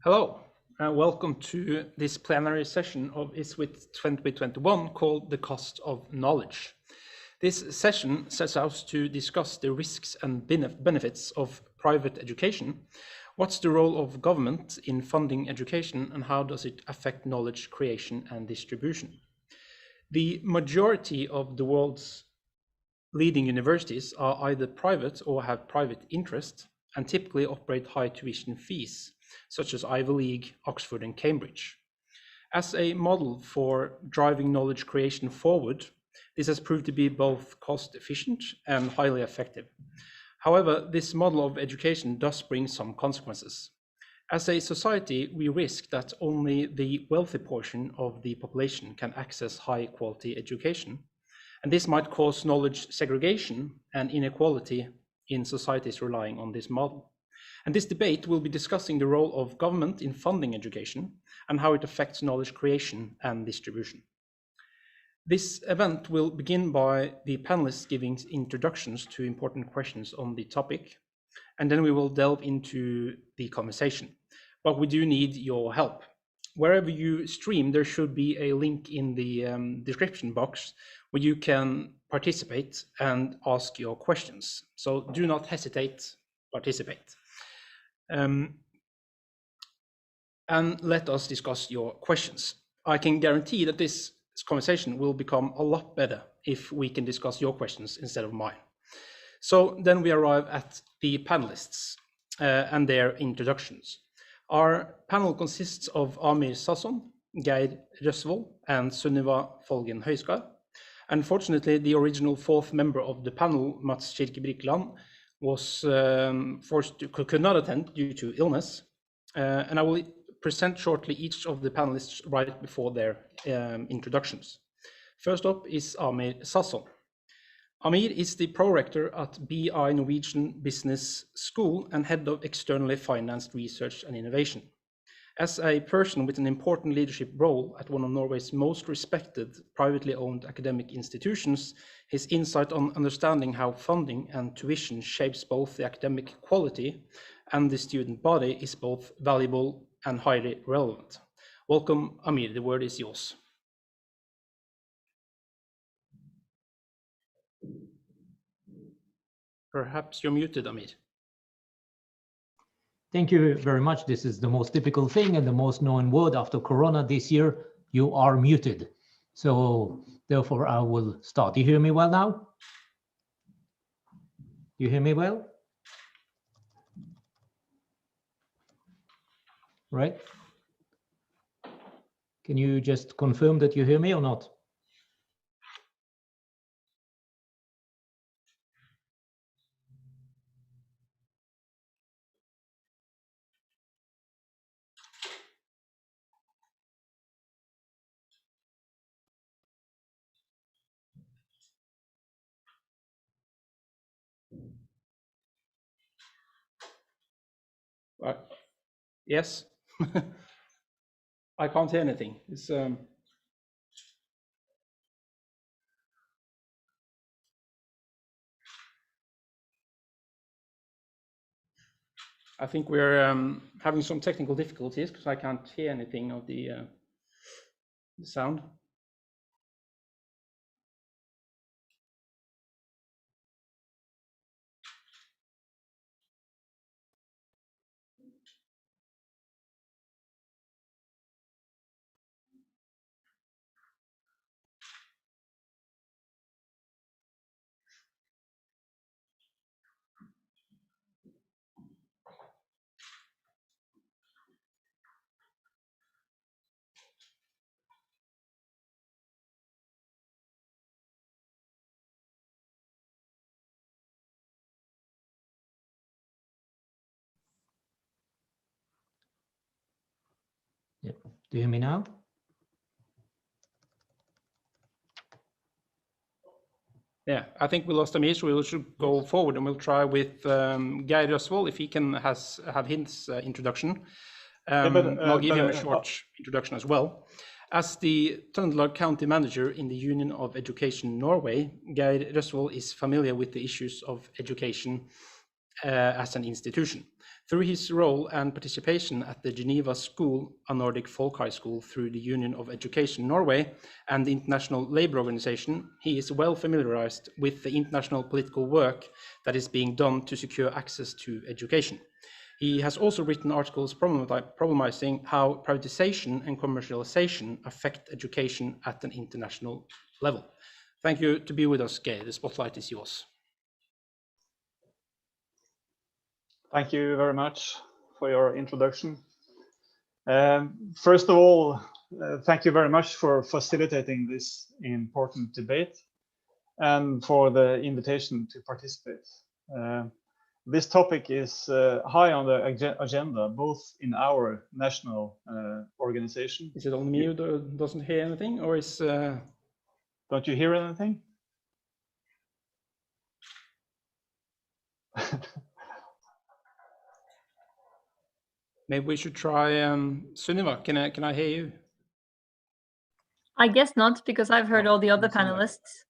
Hello, and welcome to this plenary session of ISFiT 2021 called The Cost of Knowledge. This session sets out to discuss the risks and benefits of private education. What's the role of government in funding education, and how does it affect knowledge creation and distribution? The majority of the world's leading universities are either private or have private interest and typically operate high tuition fees, such as Ivy League, Oxford, and Cambridge. As a model for driving knowledge creation forward, this has proved to be both cost efficient and highly effective. However, this model of education does bring some consequences. As a society, we risk that only the wealthy portion of the population can access high quality education, and this might cause knowledge segregation and inequality in societies relying on this model. And this debate will be discussing the role of government in funding education and how it affects knowledge creation and distribution. This event will begin by the panelists giving introductions to important questions on the topic, and then we will delve into the conversation. But we do need your help. Wherever you stream, there should be a link in the description box where you can participate and ask your questions. So do not hesitate, participate. And let us discuss your questions. I can guarantee that this conversation will become a lot better if we can discuss your questions instead of mine. So then we arrive at the panelists and their introductions. Our panel consists of Amir Sasson, Geir Røsvoll, and Sunniva Folgen Høiskar. Unfortunately, the original fourth member of the panel, Mats Kirkebrikland, could not attend due to illness, and I will present shortly each of the panelists right before their introductions. First up is Amir Sasson. Amir is the prorector at BI Norwegian Business School and head of externally financed research and innovation. As a person with an important leadership role at one of Norway's most respected privately owned academic institutions, his insight on understanding how funding and tuition shapes both the academic quality and the student body is both valuable and highly relevant. Welcome, Amir, the word is yours. Perhaps you're muted, Amir. Thank you very much. This is the most typical thing and the most known word after Corona this year. You are muted. So therefore I will start. Do you hear me well now? You hear me well? Right? Can you just confirm that you hear me or not? Yes. I can't hear anything. It's, I think we're having some technical difficulties because I can't hear anything of the sound. Yeah. Do you hear me now? Yeah, I think we lost Amir, so we should go forward and we'll try with Geir Røsvoll if he can have his introduction. I'll give him a short introduction as well. As the Trøndelag County manager in the Union of Education Norway, Geir Røsvoll is familiar with the issues of education as an institution. Through his role and participation at the Geneva School, a Nordic folk high school through the Union of Education Norway and the International Labour Organization, he is well familiarized with the international political work that is being done to secure access to education. He has also written articles problematizing how privatization and commercialization affect education at an international level. Thank you to be with us, Geir. The spotlight is yours. Thank you very much for your introduction. First of all, thank you very much for facilitating this important debate and for the invitation to participate. This topic is high on the agenda, both in our national organization. Is it only me who doesn't hear anything, or is... Don't you hear anything? Maybe we should try Sunniva. Can I hear you? I guess not, because I've heard all the other panelists.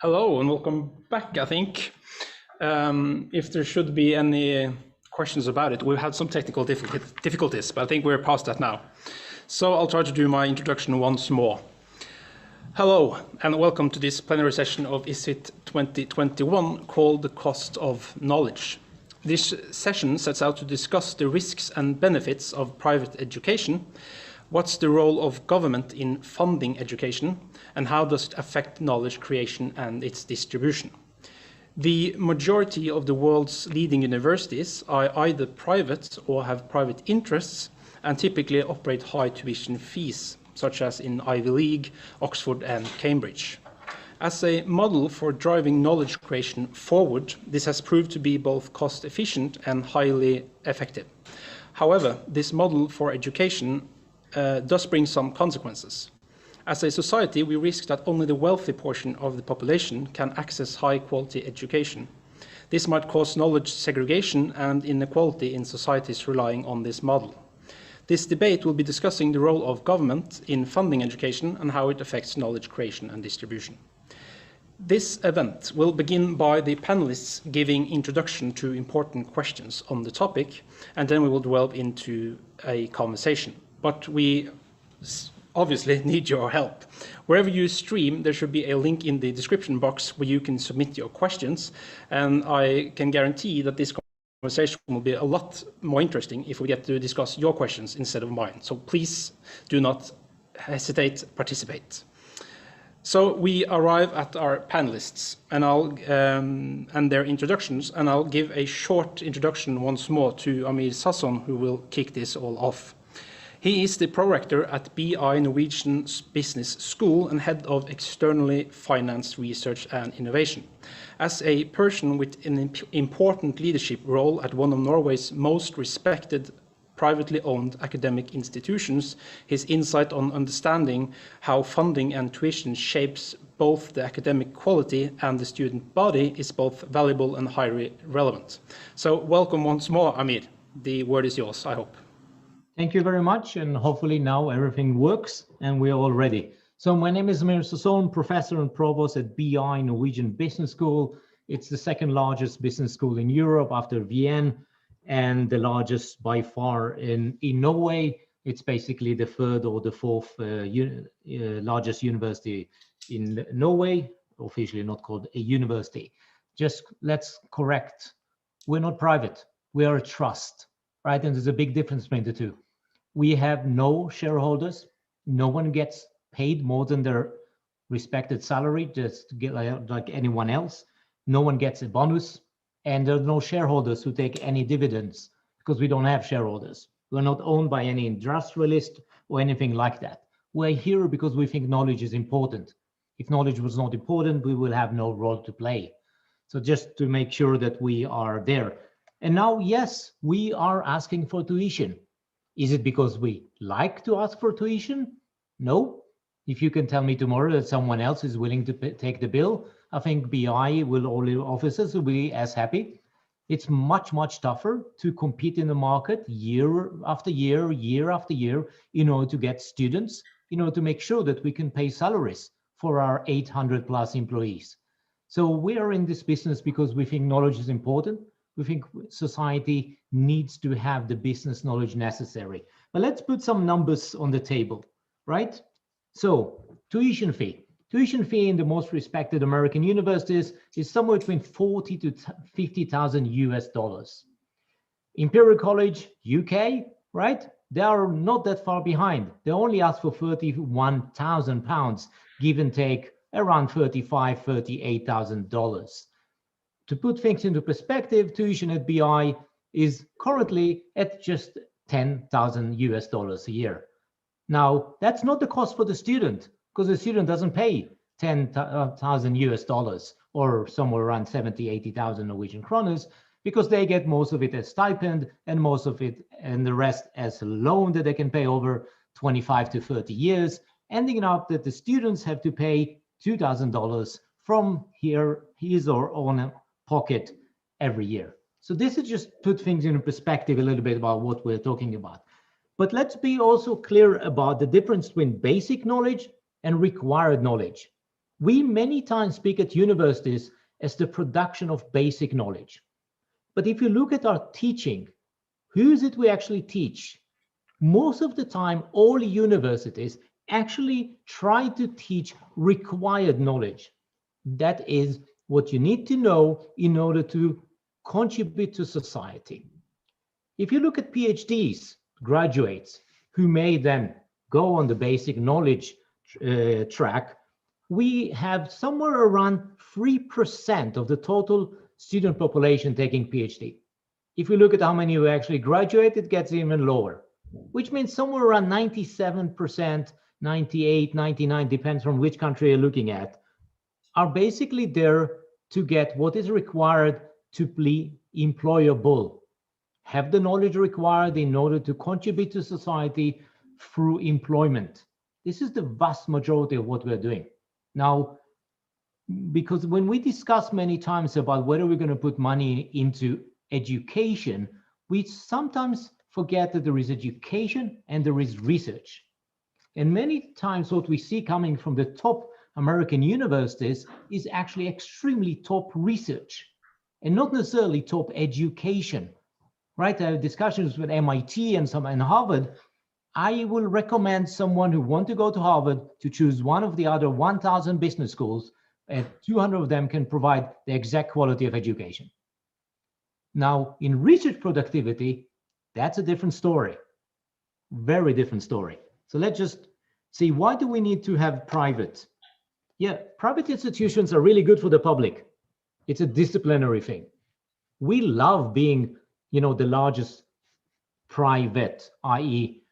Hello and welcome back, I think. If there should be any questions about it, we've had some technical difficulties, but I think we're past that now. So I'll try to do my introduction once more. Hello and welcome to this plenary session of ISFiT 2021 called The Cost of Knowledge. This session sets out to discuss the risks and benefits of private education, what's the role of government in funding education, and how does it affect knowledge creation and its distribution. The majority of the world's leading universities are either private or have private interests and typically operate high tuition fees, such as in Ivy League, Oxford and Cambridge. As a model for driving knowledge creation forward, this has proved to be both cost efficient and highly effective. However, this model for education does bring some consequences. As a society, we risk that only the wealthy portion of the population can access high-quality education. This might cause knowledge segregation and inequality in societies relying on this model. This debate will be discussing the role of government in funding education and how it affects knowledge creation and distribution. This event will begin by the panelists giving introduction to important questions on the topic, and then we will delve into a conversation. But we obviously need your help. Wherever you stream, there should be a link in the description box where you can submit your questions, and I can guarantee that this conversation will be a lot more interesting if we get to discuss your questions instead of mine. So please do not hesitate to participate. So we arrive at our panelists and their introductions, and I'll give a short introduction once more to Amir Sasson, who will kick this all off. He is the prorector at BI Norwegian Business School and head of externally financed research and innovation. As a person with an important leadership role at one of Norway's most respected privately owned academic institutions, his insight on understanding how funding and tuition shapes both the academic quality and the student body is both valuable and highly relevant. So welcome once more, Amir. The word is yours, I hope. Thank you very much, and hopefully now everything works and we're all ready. So my name is Amir Sasson, professor and provost at BI Norwegian Business School. It's the second largest business school in Europe after Vienna, and the largest by far in Norway. It's basically the third or the fourth largest university in Norway, officially not called a university. Just let's correct, we're not private, we are a trust, right? And there's a big difference between the two. We have no shareholders, no one gets paid more than their respected salary, just to get like anyone else. No one gets a bonus, and there are no shareholders who take any dividends because we don't have shareholders. We're not owned by any industrialist or anything like that. We're here because we think knowledge is important. If knowledge was not important, we will have no role to play. So just to make sure that we are there. And now, yes, we are asking for tuition. Is it because we like to ask for tuition? No. If you can tell me tomorrow that someone else is willing to take the bill, I think BI will, all the officers will be as happy. It's much, much tougher to compete in the market year after year, year after year, in order to get students, in order to make sure that we can pay salaries for our 800 plus employees. So we are in this business because we think knowledge is important. We think society needs to have the business knowledge necessary. But let's put some numbers on the table, right? So tuition fee. Tuition fee in the most respected American universities is somewhere between 40 to 50,000 US dollars. Imperial College, UK, right? They are not that far behind. They only ask for 31,000 pounds, give and take around $35,000, $38,000. To put things into perspective, tuition at BI is currently at just 10,000 US dollars a year. Now, that's not the cost for the student, because the student doesn't pay 10,000 US dollars or somewhere around 70, 80,000 Norwegian kroners, because they get most of it as stipend and most of it and the rest as a loan that they can pay over 25 to 30 years, ending up that the students have to pay $2,000 from his or own pocket every year. So this is just put things in perspective a little bit about what we're talking about. But let's be also clear about the difference between basic knowledge and required knowledge. We many times speak at universities as the production of basic knowledge. But if you look at our teaching, who is it we actually teach? Most of the time, all universities actually try to teach required knowledge. That is what you need to know in order to contribute to society. If you look at PhDs, graduates, who may then go on the basic knowledge track, we have somewhere around 3% of the total student population taking PhD. If we look at how many who actually graduate, it gets even lower, which means somewhere around 97%, 98, 99, depends on which country you're looking at, are basically there to get what is required to be employable, have the knowledge required in order to contribute to society through employment. This is the vast majority of what we're doing. Now, because when we discuss many times about whether we're going to put money into education, we sometimes forget that there is education and there is research. And many times what we see coming from the top American universities is actually extremely top research and not necessarily top education, right? I have discussions with MIT and Harvard. I will recommend someone who wants to go to Harvard to choose one of the other 1,000 business schools, and 200 of them can provide the exact quality of education. Now, in research productivity, that's a different story, very different story. So let's just see, why do we need to have private? Yeah, private institutions are really good for the public. It's a disciplinary thing. We love being, the largest private, i.e.,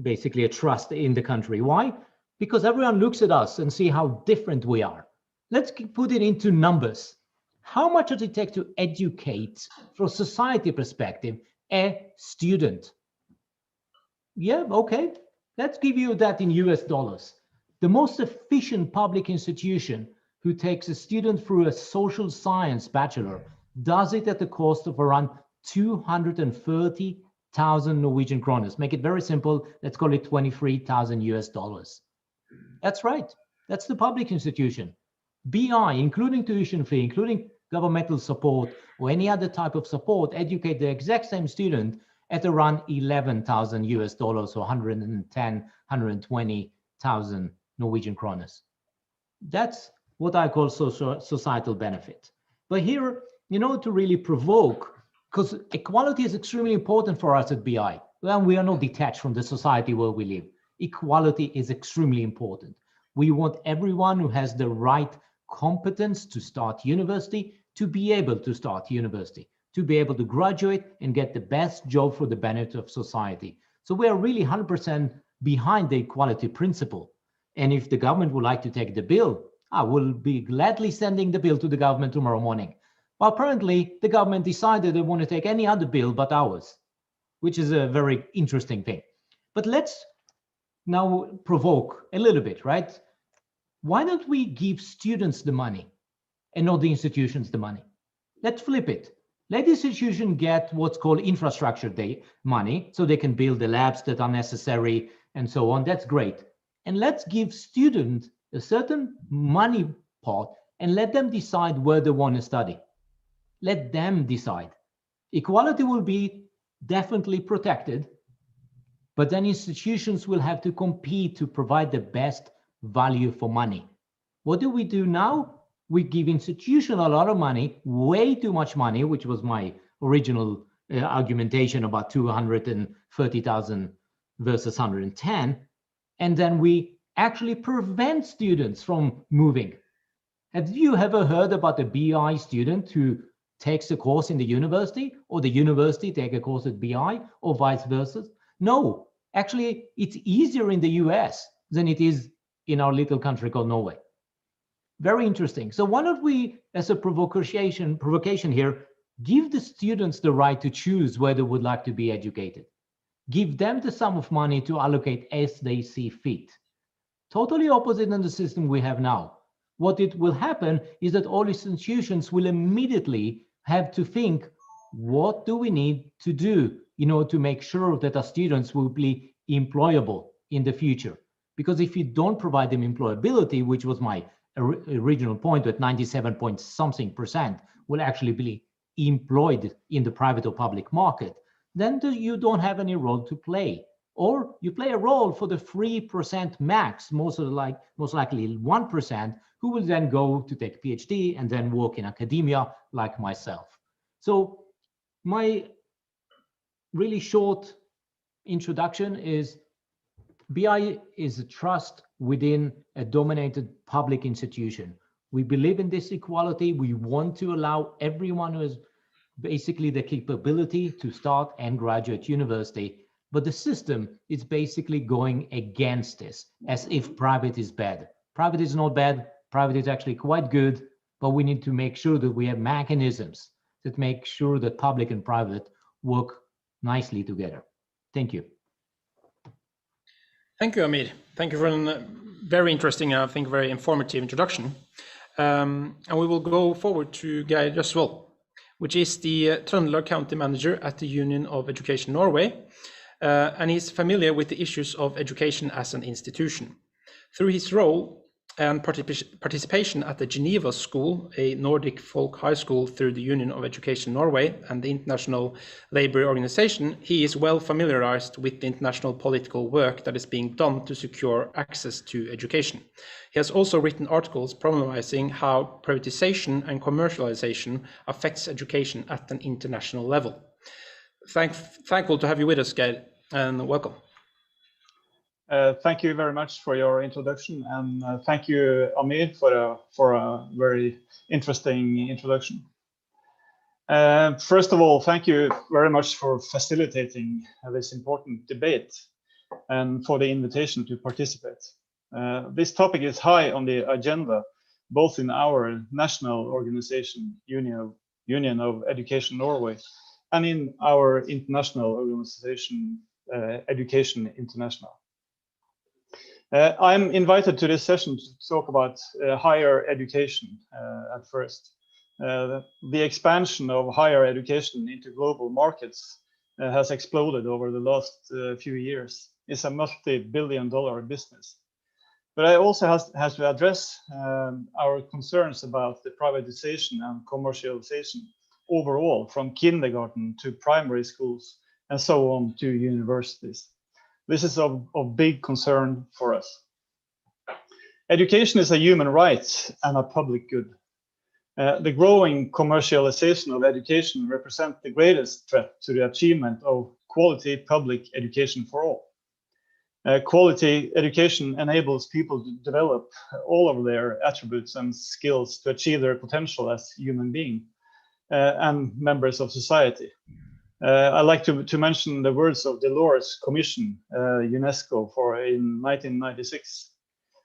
basically a trust in the country. Why? Because everyone looks at us and see how different we are. Let's put it into numbers. How much does it take to educate, from a society perspective, a student? Yeah, okay. Let's give you that in US dollars. The most efficient public institution who takes a student through a social science bachelor does it at the cost of around 230,000 Norwegian kroners. Make it very simple. Let's call it 23,000 US dollars. That's right. That's the public institution. BI, including tuition fee, including governmental support or any other type of support, educate the exact same student at around 11,000 US dollars or 110, 120,000 Norwegian kroners. That's what I call societal benefit. But here, to really provoke, because equality is extremely important for us at BI. Well, we are not detached from the society where we live. Equality is extremely important. We want everyone who has the right competence to start university to be able to start university, to be able to graduate and get the best job for the benefit of society. So we are really 100% behind the equality principle. And if the government would like to take the bill, I will be gladly sending the bill to the government tomorrow morning. But apparently, the government decided they want to take any other bill but ours, which is a very interesting thing. But let's now provoke a little bit, right? Why don't we give students the money and not the institutions the money? Let's flip it. Let the institution get what's called infrastructure money, so they can build the labs that are necessary and so on. That's great. And let's give students a certain money pot and let them decide where they want to study. Let them decide. Equality will be definitely protected, but then institutions will have to compete to provide the best value for money. What do we do now? We give institutions a lot of money, way too much money, which was my original argumentation about 230,000 versus 110. And then we actually prevent students from moving. Have you ever heard about a BI student who takes a course in the university, or the university take a course at BI, or vice versa? No, actually, it's easier in the US than it is in our little country called Norway. Very interesting. So why don't we, as a provocation here, give the students the right to choose where they would like to be educated. Give them the sum of money to allocate as they see fit. Totally opposite than the system we have now. What it will happen is that all institutions will immediately have to think, what do we need to do in order to make sure that our students will be employable in the future? Because if you don't provide them employability, which was my original point, that 97-point-something% will actually be employed in the private or public market, then you don't have any role to play. Or you play a role for the 3% max, most likely 1%, who will then go to take a PhD and then work in academia like myself. So my really short introduction is BI is a trust within a dominated public institution. We believe in this equality. We want to allow everyone who has basically the capability to start and graduate university. But the system is basically going against this, as if private is bad. Private is not bad. Private is actually quite good, but we need to make sure that we have mechanisms that make sure that public and private work nicely together. Thank you. Thank you, Amir. Thank you for a very interesting and I think very informative introduction. And we will go forward to Geir Røsvoll, which is the Trøndelag County manager at the Union of Education Norway. And he's familiar with the issues of education as an institution. Through his role and participation at the Geneva School, a Nordic folk high school through the Union of Education Norway and the International Labour Organization, he is well familiarized with the international political work that is being done to secure access to education. He has also written articles problematizing how privatization and commercialization affects education at an international level. Thankful to have you with us, Geir, and welcome. Thank you very much for your introduction, and thank you, Amir, for a very interesting introduction. First of all, thank you very much for facilitating this important debate and for the invitation to participate. This topic is high on the agenda, both in our national organization, Union of Education Norway, and in our international organization, Education International. I'm invited to this session to talk about higher education at first. The expansion of higher education into global markets has exploded over the last few years. It's a multi-billion-dollar business. But I also have to address our concerns about the privatization and commercialization overall, from kindergarten to primary schools and so on to universities. This is of big concern for us. Education is a human right and a public good. The growing commercialization of education represents the greatest threat to the achievement of quality public education for all. Quality education enables people to develop all of their attributes and skills to achieve their potential as human beings and members of society. I'd like to mention the words of Delors Commission, UNESCO, in 1996.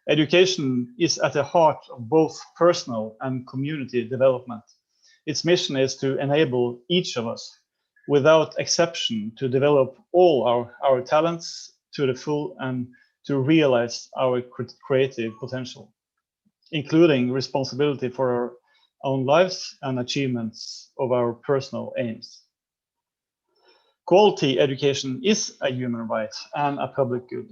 Education is at the heart of both personal and community development. Its mission is to enable each of us, without exception, to develop all our talents to the full and to realize our creative potential, including responsibility for our own lives and achievements of our personal aims. Quality education is a human right and a public good.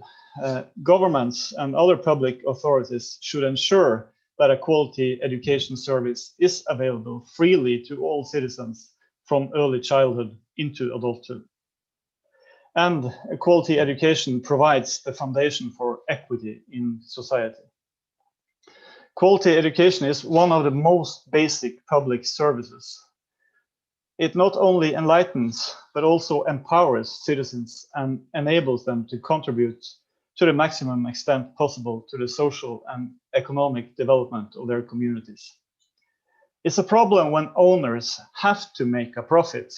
Governments and other public authorities should ensure that a quality education service is available freely to all citizens from early childhood into adulthood. And quality education provides the foundation for equity in society. Quality education is one of the most basic public services. It not only enlightens, but also empowers citizens and enables them to contribute to the maximum extent possible to the social and economic development of their communities. It's a problem when owners have to make a profit,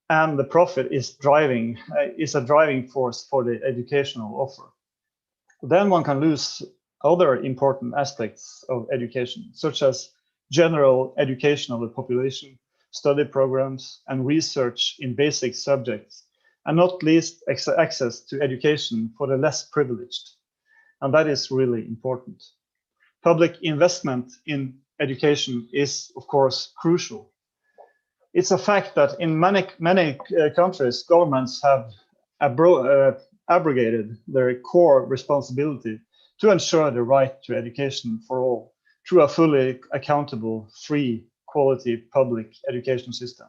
and the profit is a driving force for the educational offer. Then one can lose other important aspects of education, such as general education of the population, study programs, and research in basic subjects, and not least access to education for the less privileged. And that is really important. Public investment in education is, of course, crucial. It's a fact that in many countries, governments have abrogated their core responsibility to ensure the right to education for all through a fully accountable, free, quality public education system,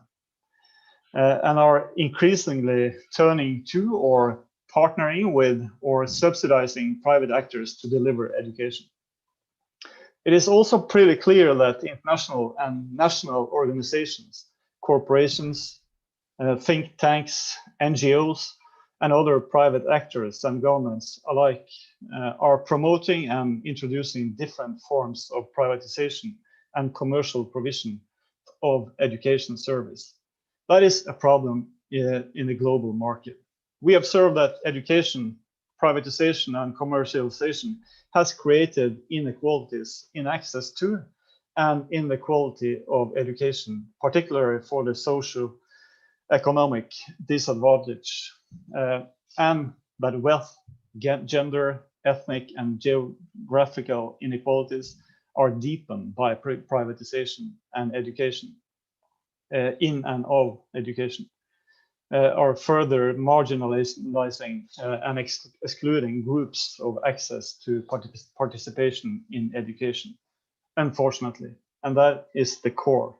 and are increasingly turning to or partnering with or subsidizing private actors to deliver education. It is also pretty clear that international and national organizations, corporations, think tanks, NGOs, and other private actors and governments alike are promoting and introducing different forms of privatization and commercial provision of education service. That is a problem in the global market. We observe that education, privatization, and commercialization has created inequalities in access to and in the quality of education, particularly for the socio-economic disadvantage, and that wealth, gender, ethnic, and geographical inequalities are deepened by privatization and education, in and of education, are further marginalizing and excluding groups of access to participation in education, unfortunately, and that is the core.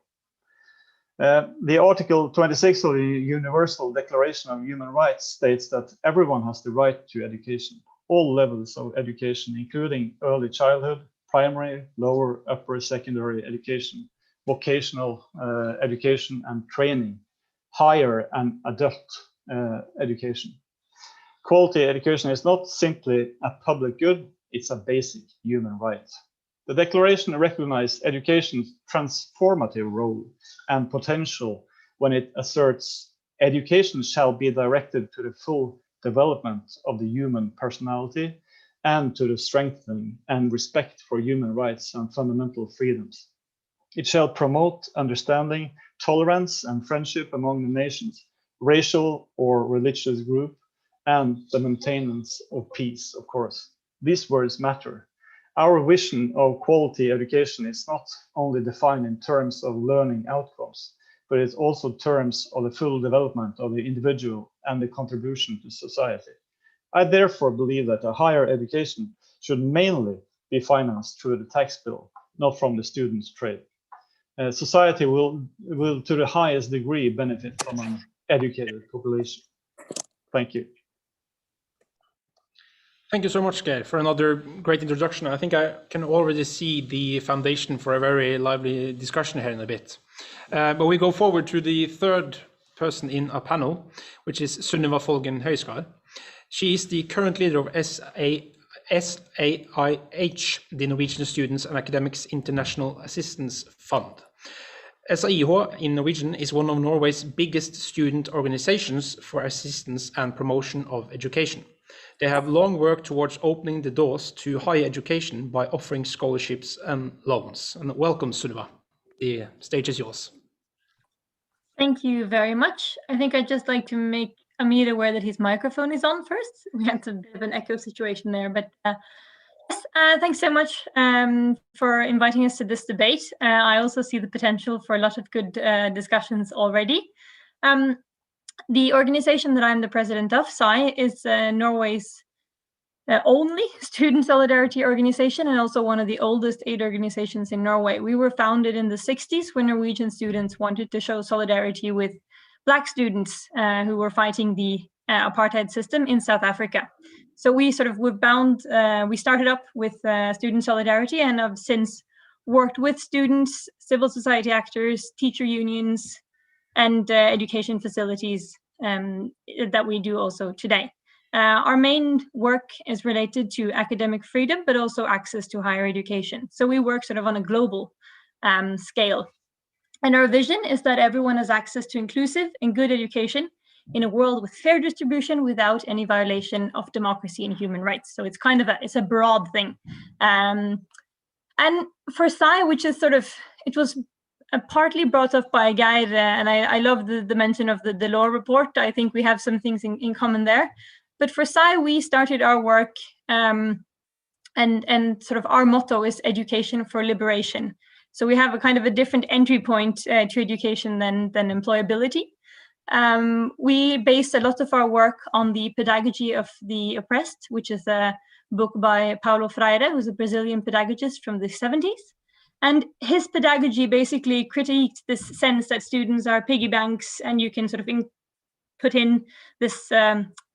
The Article 26 of the Universal Declaration of Human Rights states that everyone has the right to education, all levels of education, including early childhood, primary, lower, upper secondary education, vocational education and training, higher and adult education. Quality education is not simply a public good, it's a basic human right. The declaration recognizes education's transformative role and potential when it asserts education shall be directed to the full development of the human personality and to the strengthening and respect for human rights and fundamental freedoms. It shall promote understanding, tolerance, and friendship among the nations, racial or religious group, and the maintenance of peace, of course. These words matter. Our vision of quality education is not only defined in terms of learning outcomes, but it's also terms of the full development of the individual and the contribution to society. I therefore believe that a higher education should mainly be financed through the tax bill, not from the student's trade. Society will to the highest degree benefit from an educated population. Thank you. Thank you so much, Geir, for another great introduction. I think I can already see the foundation for a very lively discussion here in a bit. But we go forward to the third person in our panel, which is Sunniva Folgen Høiskar. She is the current leader of SAIH, the Norwegian Students and Academics International Assistance Fund. SAIH in Norwegian is one of Norway's biggest student organizations for assistance and promotion of education. They have long worked towards opening the doors to higher education by offering scholarships and loans. And welcome, Sunniva. The stage is yours. Thank you very much. I think I'd just like to make Amir aware that his microphone is on first. We had a bit of an echo situation there, but yes, thanks so much for inviting us to this debate. I also see the potential for a lot of good discussions already. The organization that I'm the president of, SAIH, is Norway's only student solidarity organization and also one of the oldest aid organizations in Norway. We were founded in the 60s when Norwegian students wanted to show solidarity with Black students who were fighting the apartheid system in South Africa. So we started up with student solidarity and have since worked with students, civil society actors, teacher unions, and education facilities that we do also today. Our main work is related to academic freedom, but also access to higher education. So we work sort of on a global scale. And our vision is that everyone has access to inclusive and good education in a world with fair distribution without any violation of democracy and human rights. So it's kind of it's a broad thing. And for SAIH, which is it was partly brought up by Geir, and I love the mention of the law report. I think we have some things in common there. But for SAIH, we started our work and sort of our motto is education for liberation. So we have a kind of a different entry point to education than employability. We based a lot of our work on the Pedagogy of the Oppressed, which is a book by Paulo Freire, who's a Brazilian pedagogist from the 70s. And his pedagogy basically critiqued this sense that students are piggy banks and you can sort of put in this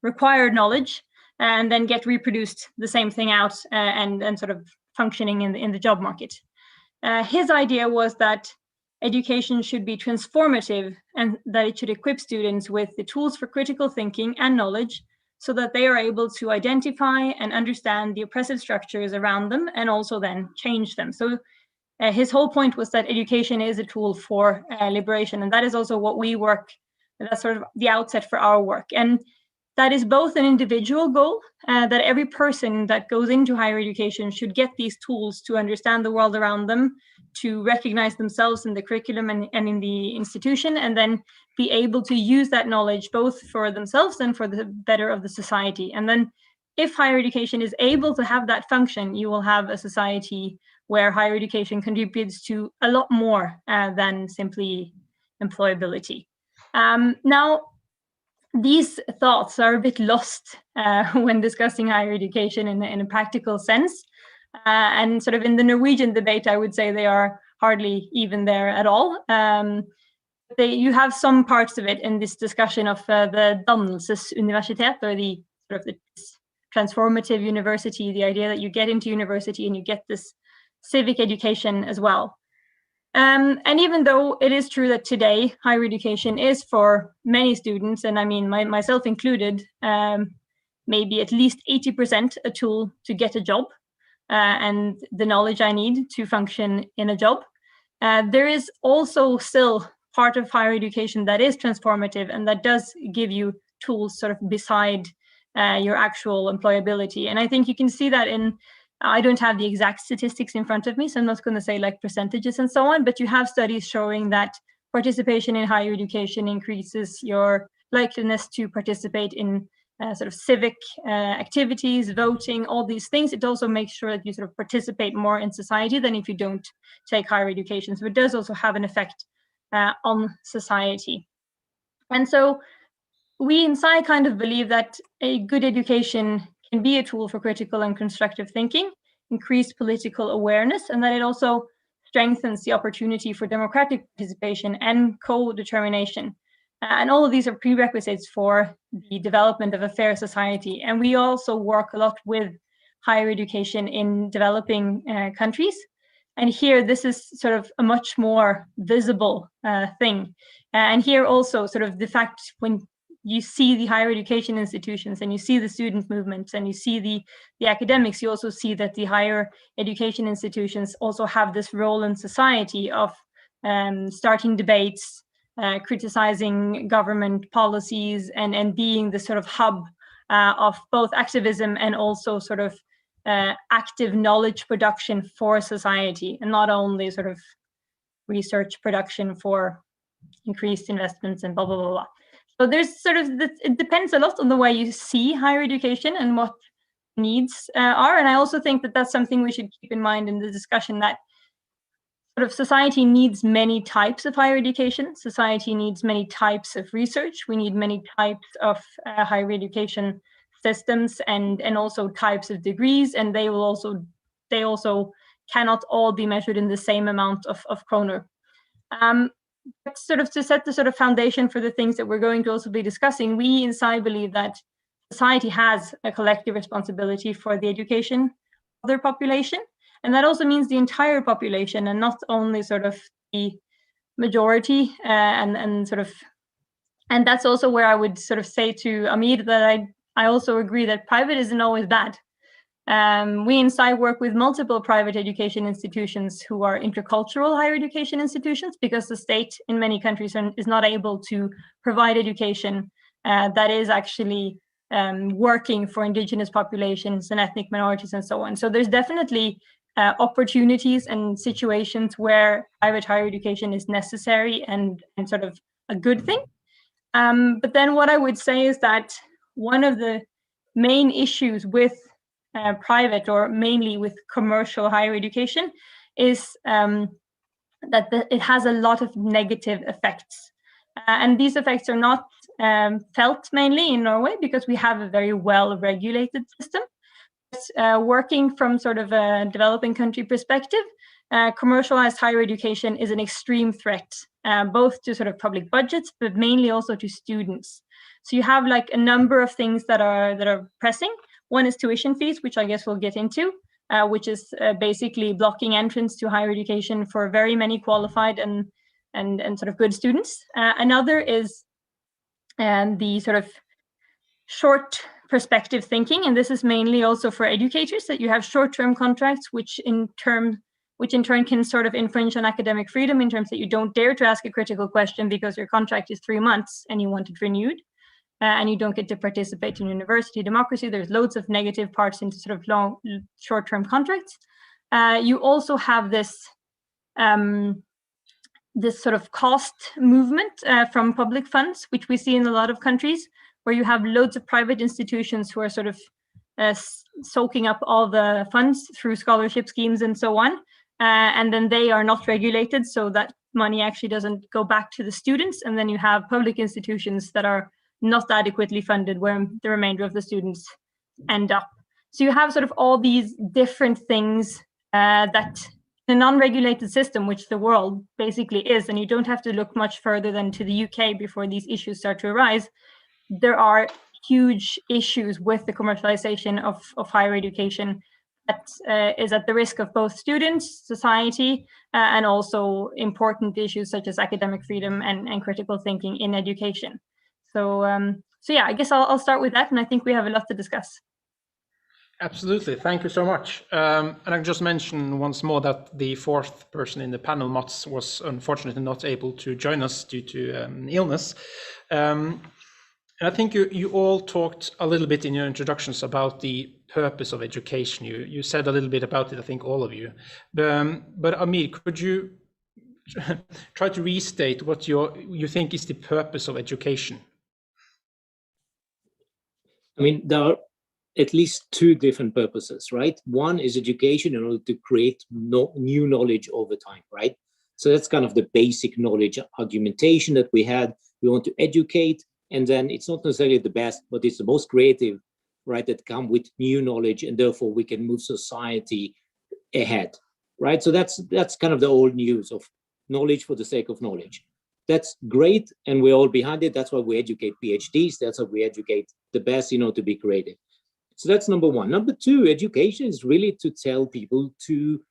required knowledge and then get reproduced the same thing out and sort of functioning in the job market. His idea was that education should be transformative and that it should equip students with the tools for critical thinking and knowledge so that they are able to identify and understand the oppressive structures around them and also then change them. So his whole point was that education is a tool for liberation, and that is also what we work, that's sort of the outset for our work. And that is both an individual goal, that every person that goes into higher education should get these tools to understand the world around them, to recognize themselves in the curriculum and in the institution, and then be able to use that knowledge both for themselves and for the better of the society. And then if higher education is able to have that function, you will have a society where higher education contributes to a lot more than simply employability. Now, these thoughts are a bit lost when discussing higher education in a practical sense. And sort of in the Norwegian debate, I would say they are hardly even there at all. You have some parts of it in this discussion of the dannelsesuniversitet, or the sort of the transformative university, the idea that you get into university and you get this civic education as well. And even though it is true that today higher education is for many students, and I mean myself included, maybe at least 80% a tool to get a job and the knowledge I need to function in a job, there is also still part of higher education that is transformative and that does give you tools sort of beside your actual employability. And I think you can see that in, I don't have the exact statistics in front of me, so I'm not going to say like percentages and so on, but you have studies showing that participation in higher education increases your likeliness to participate in sort of civic activities, voting, all these things. It also makes sure that you sort of participate more in society than if you don't take higher education. So it does also have an effect on society. And so we in SAIH kind of believe that a good education can be a tool for critical and constructive thinking, increased political awareness, and that it also strengthens the opportunity for democratic participation and co-determination. And all of these are prerequisites for the development of a fair society. And we also work a lot with higher education in developing countries. And here, this is sort of a much more visible thing. And here also sort of the fact when you see the higher education institutions and you see the student movements and you see the academics, you also see that the higher education institutions also have this role in society of starting debates, criticizing government policies, and being the sort of hub of both activism and also sort of active knowledge production for society, and not only sort of research production for increased investments and blah, blah, blah, blah. So there's sort of, it depends a lot on the way you see higher education and what needs are. And I also think that that's something we should keep in mind in the discussion, that sort of society needs many types of higher education. Society needs many types of research. We need many types of higher education systems and also types of degrees. And they also cannot all be measured in the same amount of kroner. But sort of to set the sort of foundation for the things that we're going to also be discussing, we in SAIH believe that society has a collective responsibility for the education of their population. And that also means the entire population and not only sort of the majority and that's also where I would sort of say to Amir that I also agree that private isn't always bad. We in SAIH work with multiple private education institutions who are intercultural higher education institutions, because the state in many countries is not able to provide education that is actually working for indigenous populations and ethnic minorities and so on. So there's definitely opportunities and situations where private higher education is necessary and sort of a good thing. But then what I would say is that one of the main issues with private, or mainly with commercial higher education, is that it has a lot of negative effects. And these effects are not felt mainly in Norway because we have a very well-regulated system. Working from sort of a developing country perspective, commercialized higher education is an extreme threat, both to sort of public budgets, but mainly also to students. So you have like a number of things that are pressing. One is tuition fees, which I guess we'll get into, which is basically blocking entrance to higher education for very many qualified and sort of good students. Another is the sort of short perspective thinking, and this is mainly also for educators, that you have short-term contracts, which in turn can sort of infringe on academic freedom in terms that you don't dare to ask a critical question because your contract is 3 months and you want it renewed, and you don't get to participate in university democracy. There's loads of negative parts into sort of long, short-term contracts. You also have this this sort of cost movement from public funds, which we see in a lot of countries, where you have loads of private institutions who are sort of soaking up all the funds through scholarship schemes and so on. And then they are not regulated, so that money actually doesn't go back to the students. And then you have public institutions that are not adequately funded, where the remainder of the students end up. So you have sort of all these different things that the non-regulated system, which the world basically is, and you don't have to look much further than to the UK before these issues start to arise. There are huge issues with the commercialization of higher education that is at the risk of both students, society, and also important issues such as academic freedom and critical thinking in education. So yeah, I guess I'll start with that, and I think we have a lot to discuss. Absolutely, thank you so much. And I just mention once more that the fourth person in the panel, Mats, was unfortunately not able to join us due to illness. And I think you all talked a little bit in your introductions about the purpose of education. You said a little bit about it, I think all of you. But Amir, could you try to restate what you think is the purpose of education? I mean, there are at least two different purposes, right? One is education in order to create new knowledge over time, right? So that's kind of the basic knowledge argumentation that we had. We want to educate, and then it's not necessarily the best, but it's the most creative, right, that come with new knowledge, and therefore we can move society ahead, right? So that's kind of the old news of knowledge for the sake of knowledge. That's great, and we're all behind it. That's why we educate PhDs. That's why we educate the best, to be creative. So that's number one. Number two, education is really to tell people to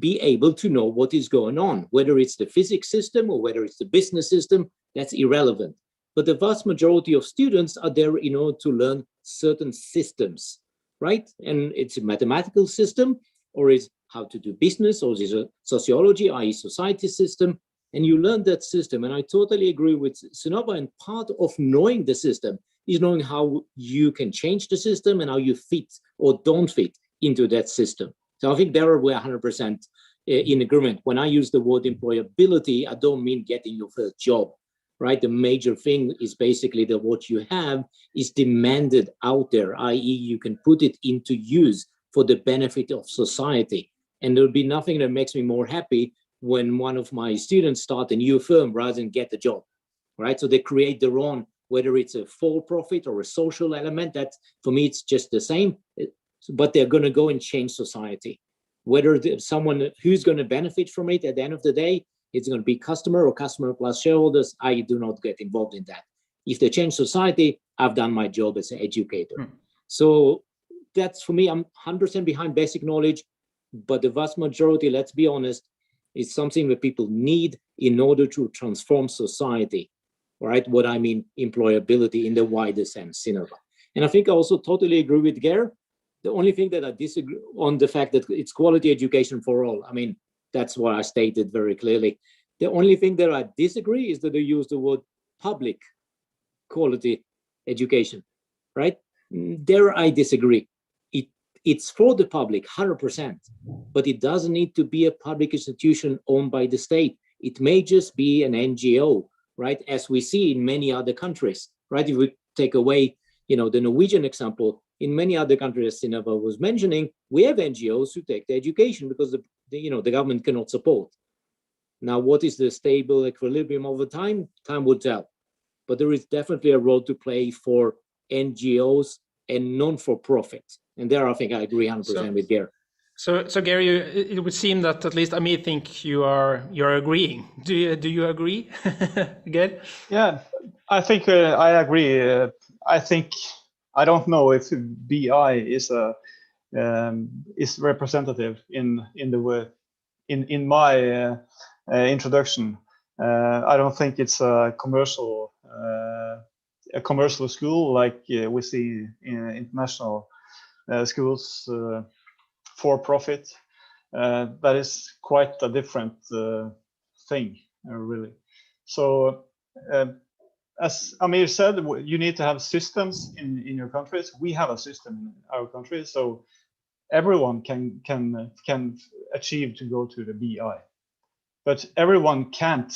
be able to know what is going on, whether it's the physics system or whether it's the business system, that's irrelevant. But the vast majority of students are there in order to learn certain systems, right? And it's a mathematical system, or is how to do business, or is a sociology, i.e. society system, and you learn that system. And I totally agree with Sunniva, and part of knowing the system is knowing how you can change the system and how you fit or don't fit into that system. So I think there we're 100% in agreement. When I use the word employability, I don't mean getting your first job, right? The major thing is basically that what you have is demanded out there, i.e. you can put it into use for the benefit of society. And there'll be nothing that makes me more happy when one of my students start a new firm rather than get a job, right? So they create their own, whether it's a for-profit or a social element, that for me, it's just the same, but they're going to go and change society. Whether someone who's going to benefit from it at the end of the day, it's going to be customer or customer plus shareholders. I do not get involved in that. If they change society, I've done my job as an educator. So that's, for me, I'm 100% behind basic knowledge, but the vast majority, let's be honest, is something that people need in order to transform society. Right, what I mean, employability in the wider sense, Sunniva. And I think I also totally agree with Geir. The only thing that I disagree on the fact that it's quality education for all. I mean, that's what I stated very clearly. The only thing that I disagree is that they use the word public quality education, right? There I disagree. It's for the public, 100%, but it doesn't need to be a public institution owned by the state. It may just be an NGO, right? As we see in many other countries, right? If we take away, the Norwegian example, in many other countries, Sunniva was mentioning, we have NGOs who take the education because the government cannot support. Now, what is the stable equilibrium over time? Time will tell. but there is definitely a role to play for NGOs and non-for-profit. And there, I think I agree 100% with Geir. So Geir, it would seem that at least I may think you're agreeing. Do you agree, Geir? Yeah, I think I agree. I think I don't know if BI is representative in the way in my introduction. I don't think it's a commercial school like we see in international schools for profit. That is quite a different thing, really. So as Amir said, you need to have systems in your countries. We have a system in our country, so everyone can achieve to go to the BI. But everyone can't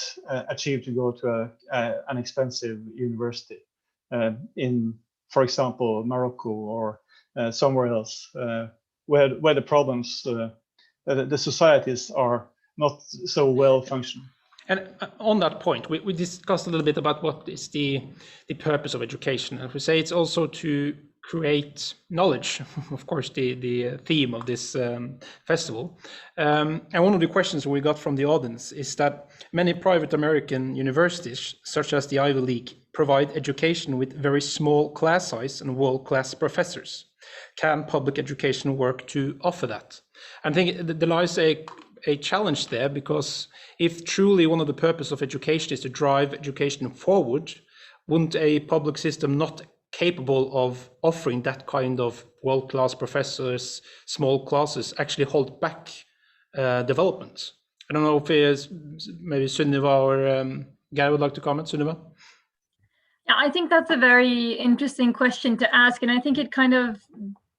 achieve to go to an expensive university in, for example, Morocco or somewhere else, where the problems, the societies are not so well functioning. And on that point, we discussed a little bit about what is the purpose of education. And we say it's also to create knowledge, of course, the theme of this festival. And one of the questions we got from the audience is that many private American universities, such as the Ivy League, provide education with very small class size and world-class professors. Can public education work to offer that? I think there lies a challenge there, because if truly one of the purpose of education is to drive education forward, wouldn't a public system not capable of offering that kind of world-class professors, small classes, actually hold back development? I don't know if maybe Sunniva or Geir would like to comment. Sunniva? Yeah, I think that's a very interesting question to ask, and I think it kind of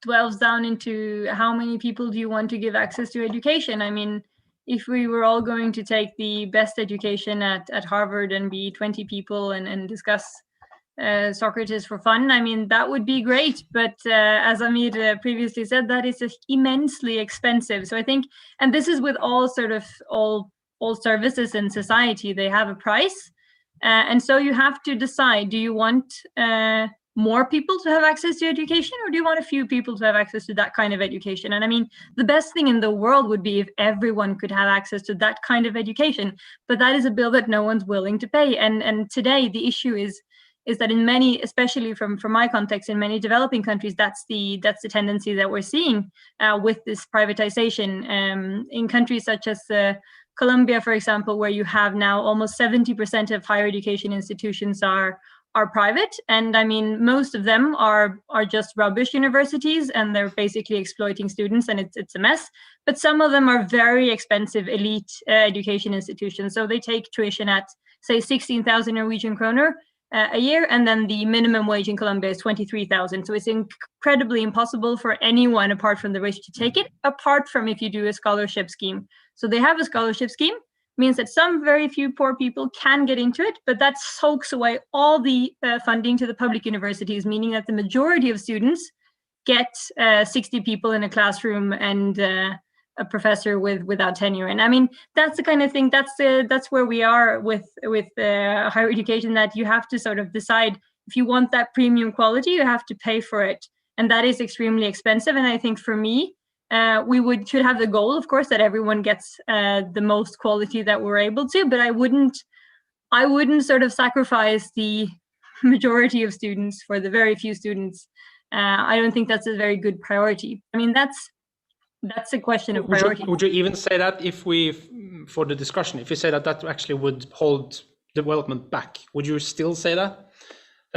dwells down into how many people do you want to give access to education. I mean, if we were all going to take the best education at Harvard and be 20 people and discuss Socrates for fun, I mean, that would be great. But as Amir previously said, that is immensely expensive. So I think, and this is with all services in society, they have a price. And so you have to decide, do you want more people to have access to education, or do you want a few people to have access to that kind of education? And I mean, the best thing in the world would be if everyone could have access to that kind of education, but that is a bill that no one's willing to pay. And today the issue is that in many, especially from my context, in many developing countries, that's the tendency that we're seeing with this privatization. In countries such as Colombia, for example, where you have now almost 70% of higher education institutions are private, and I mean, most of them are just rubbish universities, and they're basically exploiting students, and it's a mess. But some of them are very expensive elite education institutions. So they take tuition at, say, 16,000 Norwegian kroner a year, and then the minimum wage in Colombia is 23,000. So it's incredibly impossible for anyone apart from the rich to take it, apart from if you do a scholarship scheme. So they have a scholarship scheme, means that some very few poor people can get into it, but that soaks away all the funding to the public universities, meaning that the majority of students get 60 people in a classroom and a professor without tenure. And I mean, that's the kind of thing, that's where we are with higher education, that you have to sort of decide if you want that premium quality, you have to pay for it. And that is extremely expensive. And I think for me, we should have the goal, of course, that everyone gets the most quality that we're able to, but I wouldn't sort of sacrifice the majority of students for the very few students. I don't think that's a very good priority. I mean, that's a question of priority. Would you even say that for the discussion, if you say that actually would hold development back, would you still say that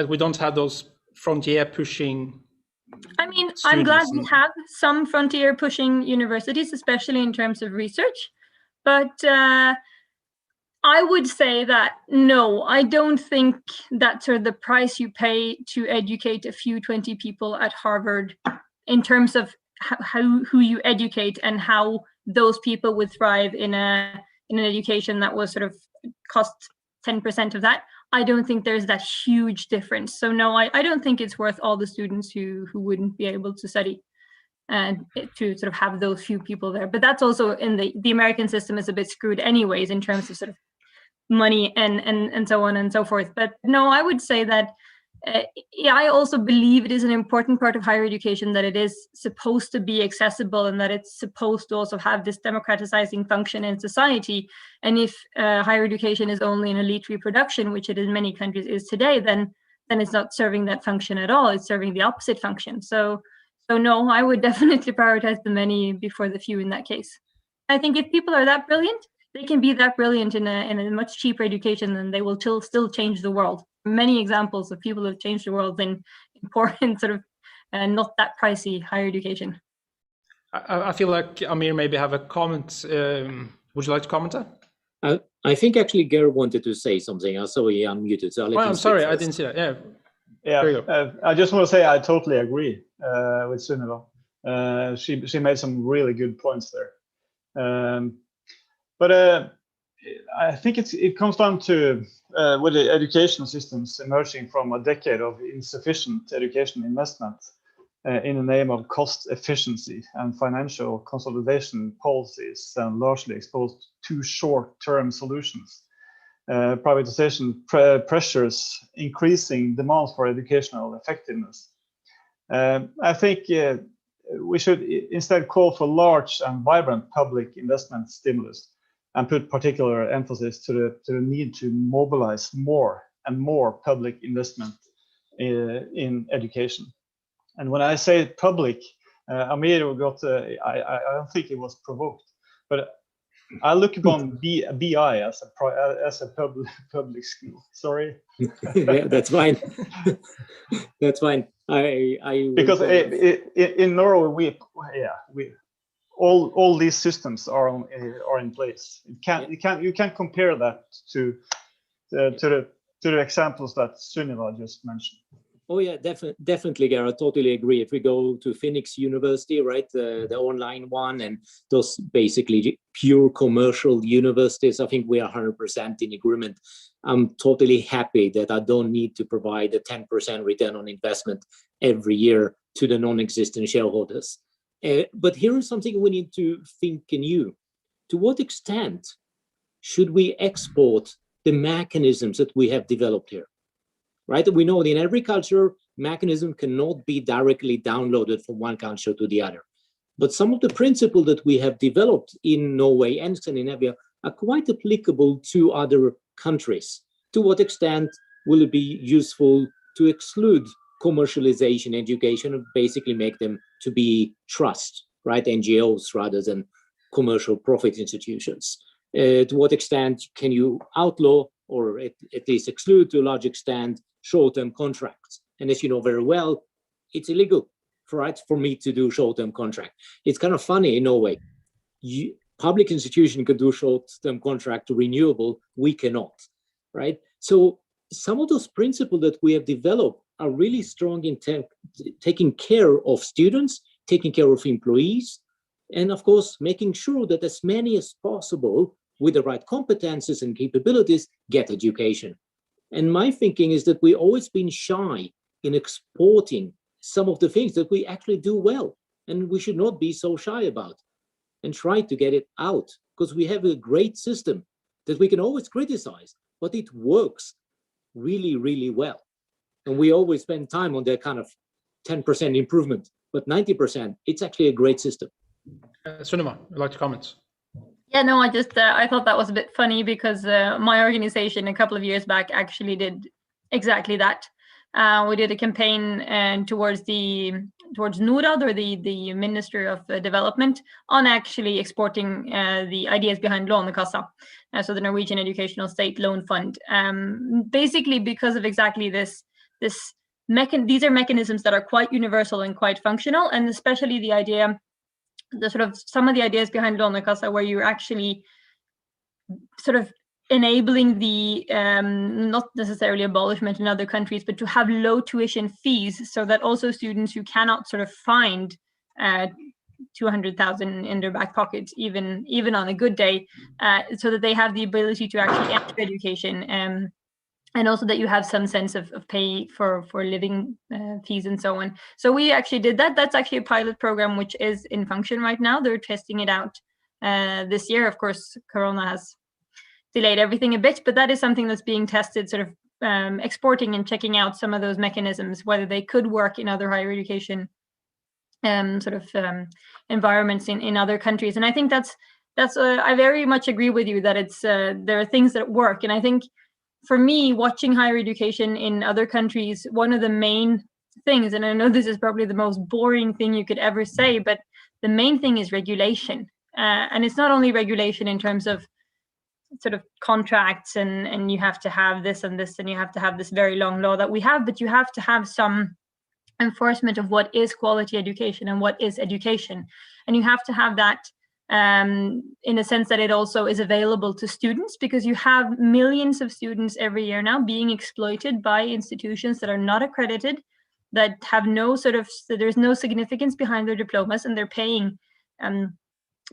we don't have those frontier pushing? I mean, I'm glad we have some frontier pushing universities, especially in terms of research. But I would say that, no, I don't think that sort of the price you pay to educate a few 20 people at Harvard in terms of who you educate and how those people would thrive in an education that was sort of cost 10% of that. I don't think there's that huge difference. So no, I don't think it's worth all the students who wouldn't be able to study and to sort of have those few people there. But that's also in the American system is a bit screwed anyways in terms of sort of money and so on and so forth. But no, I would say that I also believe it is an important part of higher education that it is supposed to be accessible and that it's supposed to also have this democratizing function in society. And if higher education is only an elite reproduction, which it in many countries is today, then it's not serving that function at all. It's serving the opposite function. So no, I would definitely prioritize the many before the few in that case. I think if people are that brilliant, they can be that brilliant in a much cheaper education, and they will still change the world. Many examples of people who have changed the world in important sort of not that pricey higher education. I feel like Amir maybe have a comment. Would you like to comment that? I think actually Geir wanted to say something. I saw he unmuted. So I'm sorry, I didn't see that. Yeah. I just want to say I totally agree with Sunniva. She made some really good points there. But I think it comes down to with the education systems emerging from a decade of insufficient education investment in the name of cost efficiency and financial consolidation policies, and largely exposed to short-term solutions. Privatization pressures increasing demands for educational effectiveness. I think we should instead call for large and vibrant public investment stimulus, and put particular emphasis to the need to mobilize more and more public investment in education. And when I say public, Amir got, I don't think he was provoked, but I look upon BI as a public school. Sorry. Yeah, that's fine. That's fine. Because in Norway, we all these systems are in place. You can't compare that to the examples that Sunniva just mentioned. Oh yeah, definitely, Geir. I totally agree. If we go to Phoenix University, right, the online one, and those basically pure commercial universities, I think we are 100% in agreement. I'm totally happy that I don't need to provide a 10% return on investment every year to the non-existent shareholders. But here is something we need to think anew. To what extent should we export the mechanisms that we have developed here? Right? We know that in every culture, mechanism cannot be directly downloaded from one culture to the other. But some of the principles that we have developed in Norway and Scandinavia are quite applicable to other countries. To what extent will it be useful to exclude commercialization education and basically make them to be trust, right? NGOs rather than commercial profit institutions. To what extent can you outlaw or at least exclude to a large extent short-term contracts? And as you know very well, it's illegal for me to do short-term contract. It's kind of funny in Norway. Public institution can do short-term contract to renewable, we cannot, right? So some of those principles that we have developed are really strong in taking care of students, taking care of employees, and of course, making sure that as many as possible with the right competences and capabilities get education. And my thinking is that we've always been shy in exporting some of the things that we actually do well, and we should not be so shy about and try to get it out, because we have a great system that we can always criticize, but it works really, really well. And we always spend time on that kind of 10% improvement, but 90%, it's actually a great system. Sunniva, would you like to comment? Yeah, no, I thought that was a bit funny because my organization a couple of years back actually did exactly that. We did a campaign towards NORAD, or the Minister of Development, on actually exporting the ideas behind Lånekassa, so the Norwegian Educational State Loan Fund. Basically because of exactly this these are mechanisms that are quite universal and quite functional, and especially the idea, some of the ideas behind Lånekassa, where you're actually sort of enabling the not necessarily abolishment in other countries, but to have low tuition fees, so that also students who cannot sort of find 200,000 in their back pockets, even on a good day, so that they have the ability to actually enter education, and also that you have some sense of pay for living fees and so on. So we actually did that. That's actually a pilot program which is in function right now. They're testing it out this year. Of course, Corona has delayed everything a bit, but that is something that's being tested, sort of exporting and checking out some of those mechanisms, whether they could work in other higher education environments in other countries. And I think that's I very much agree with you that it's there are things that work. And I think for me, watching higher education in other countries, one of the main things, and I know this is probably the most boring thing you could ever say, but the main thing is regulation. And it's not only regulation in terms of sort of contracts and you have to have this and this and you have to have this very long law that we have, but you have to have some enforcement of what is quality education and what is education. And you have to have that in a sense that it also is available to students, because you have millions of students every year now being exploited by institutions that are not accredited, that have no there's no significance behind their diplomas, and they're paying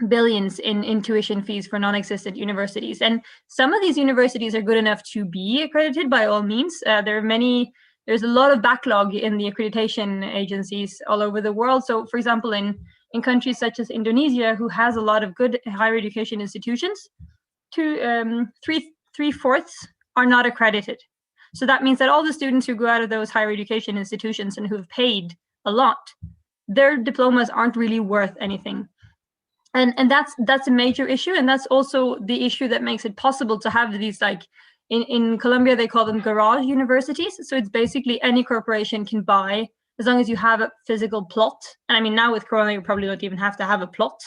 billions in tuition fees for non-existent universities. And some of these universities are good enough to be accredited by all means. There's a lot of backlog in the accreditation agencies all over the world. So for example, in countries such as Indonesia, who has a lot of good higher education institutions, three-fourths are not accredited. So that means that all the students who go out of those higher education institutions and who have paid a lot, their diplomas aren't really worth anything. And that's a major issue. And that's also the issue that makes it possible to have these, like in Colombia, they call them garage universities. So it's basically any corporation can buy, as long as you have a physical plot. And I mean, now with Corona, you probably don't even have to have a plot.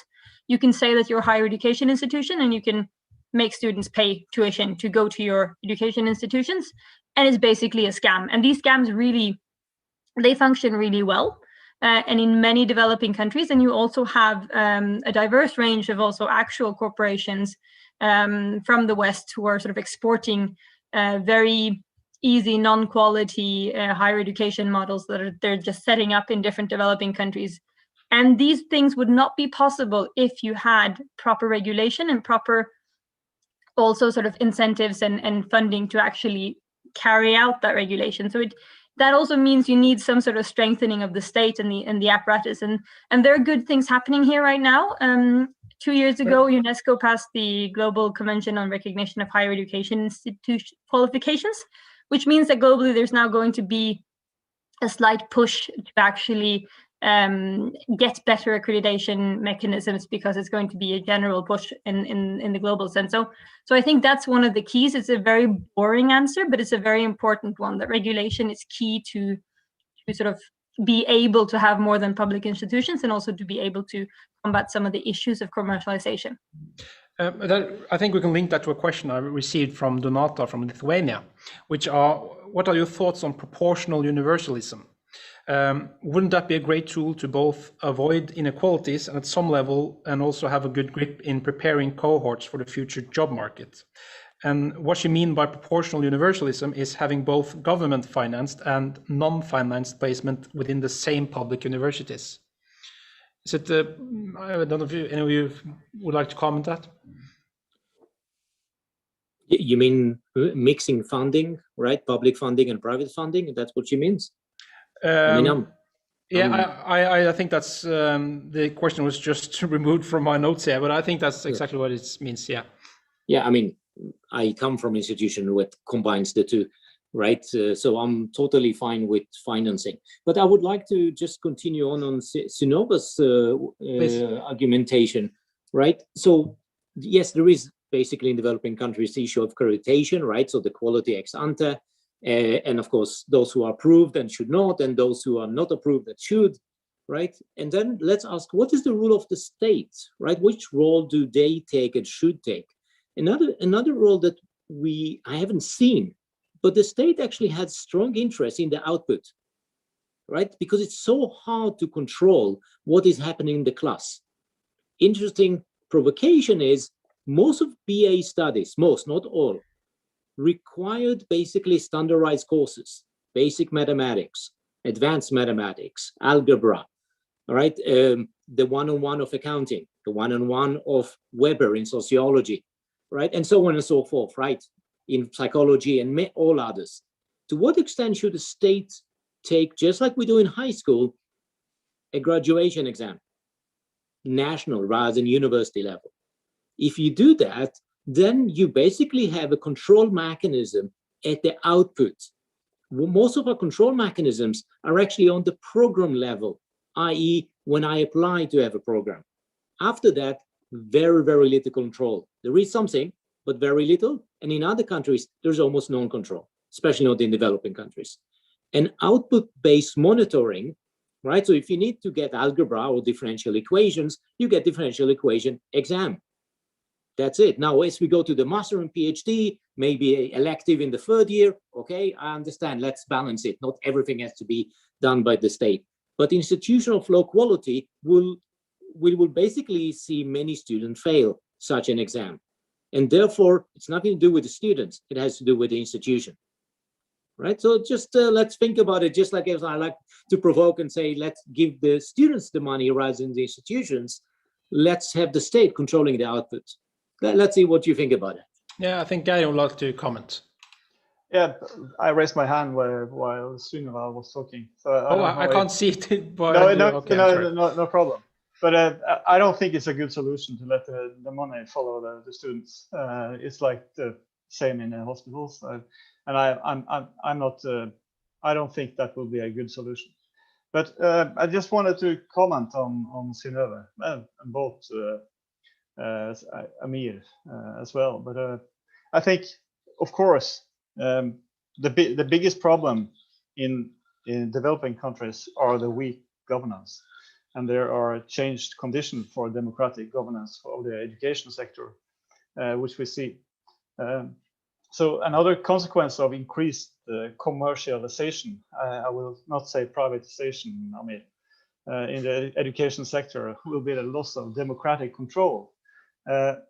You can say that you're a higher education institution and you can make students pay tuition to go to your education institutions. And it's basically a scam. And these scams really, they function really well. And in many developing countries. And you also have a diverse range of also actual corporations from the West who are sort of exporting very easy, non-quality higher education models that they're just setting up in different developing countries. And these things would not be possible if you had proper regulation and proper also sort of incentives and funding to actually carry out that regulation. So that also means you need some sort of strengthening of the state and the apparatus. And there are good things happening here right now. 2 years ago, UNESCO passed the Global Convention on Recognition of Higher Education Institution Qualifications, which means that globally there's now going to be a slight push to actually get better accreditation mechanisms, because it's going to be a general push in the global sense. So I think that's one of the keys. It's a very boring answer, but it's a very important one, that regulation is key to sort of be able to have more than public institutions, and also to be able to combat some of the issues of commercialization. I think we can link that to a question I received from Donata from Lithuania, which are, what are your thoughts on proportional universalism? Wouldn't that be a great tool to both avoid inequalities and at some level, and also have a good grip in preparing cohorts for the future job market? And what she means by proportional universalism is having both government financed and non-financed placement within the same public universities. Is it, I don't know if any of you would like to comment that? You mean mixing funding, right? Public funding and private funding, that's what she means? I think that's the question was just removed from my notes here, but I think that's exactly what it means. Yeah, I mean, I come from an institution that combines the two, right? So I'm totally fine with financing, but I would like to just continue on Sunniva's argumentation, right? So yes, there is basically in developing countries the issue of accreditation, right? So the quality ex ante. And of course, those who are approved and should not, and those who are not approved that should, right? And then let's ask, what is the role of the state, right? Which role do they take and should take? Another role that I haven't seen, but the state actually had strong interest in the output, right? Because it's so hard to control what is happening in the class. Interesting provocation is most of BA studies, most, not all, required basically standardized courses, basic mathematics, advanced mathematics, algebra, all right? The one-on-one of accounting, the one-on-one of Weber in sociology, right? And so on and so forth, right? In psychology and all others. To what extent should the state take, just like we do in high school, a graduation exam, national rather than university level? If you do that, then you basically have a control mechanism at the output. Most of our control mechanisms are actually on the program level, i.e. when I apply to have a program. After that, very, very little control. There is something, but very little. And in other countries, there's almost no control, especially not in developing countries. And output-based monitoring, right? So if you need to get algebra or differential equations, you get differential equation exam. That's it. Now, as we go to the master and PhD, maybe an elective in the third year, okay, I understand, let's balance it. Not everything has to be done by the state. But institutional flow quality we will basically see many students fail such an exam. And therefore, it's nothing to do with the students. It has to do with the institution, right? So just let's think about it, just like as I like to provoke and say, let's give the students the money rather than the institutions. Let's have the state controlling the output. Let's see what you think about it. Yeah, I think Geir would like to comment. Yeah, I raised my hand while Sunniva was talking. So I can't see it. No problem. But I don't think it's a good solution to let the money follow the students. It's like the same in the hospitals, and I'm not. I don't think that will be a good solution. But I just wanted to comment on Sunniva and both Amir as well. But I think, of course, the biggest problem in developing countries are the weak governance. And there are changed conditions for democratic governance of the education sector, which we see. So another consequence of increased commercialization, I will not say privatization, I mean, in the education sector will be the loss of democratic control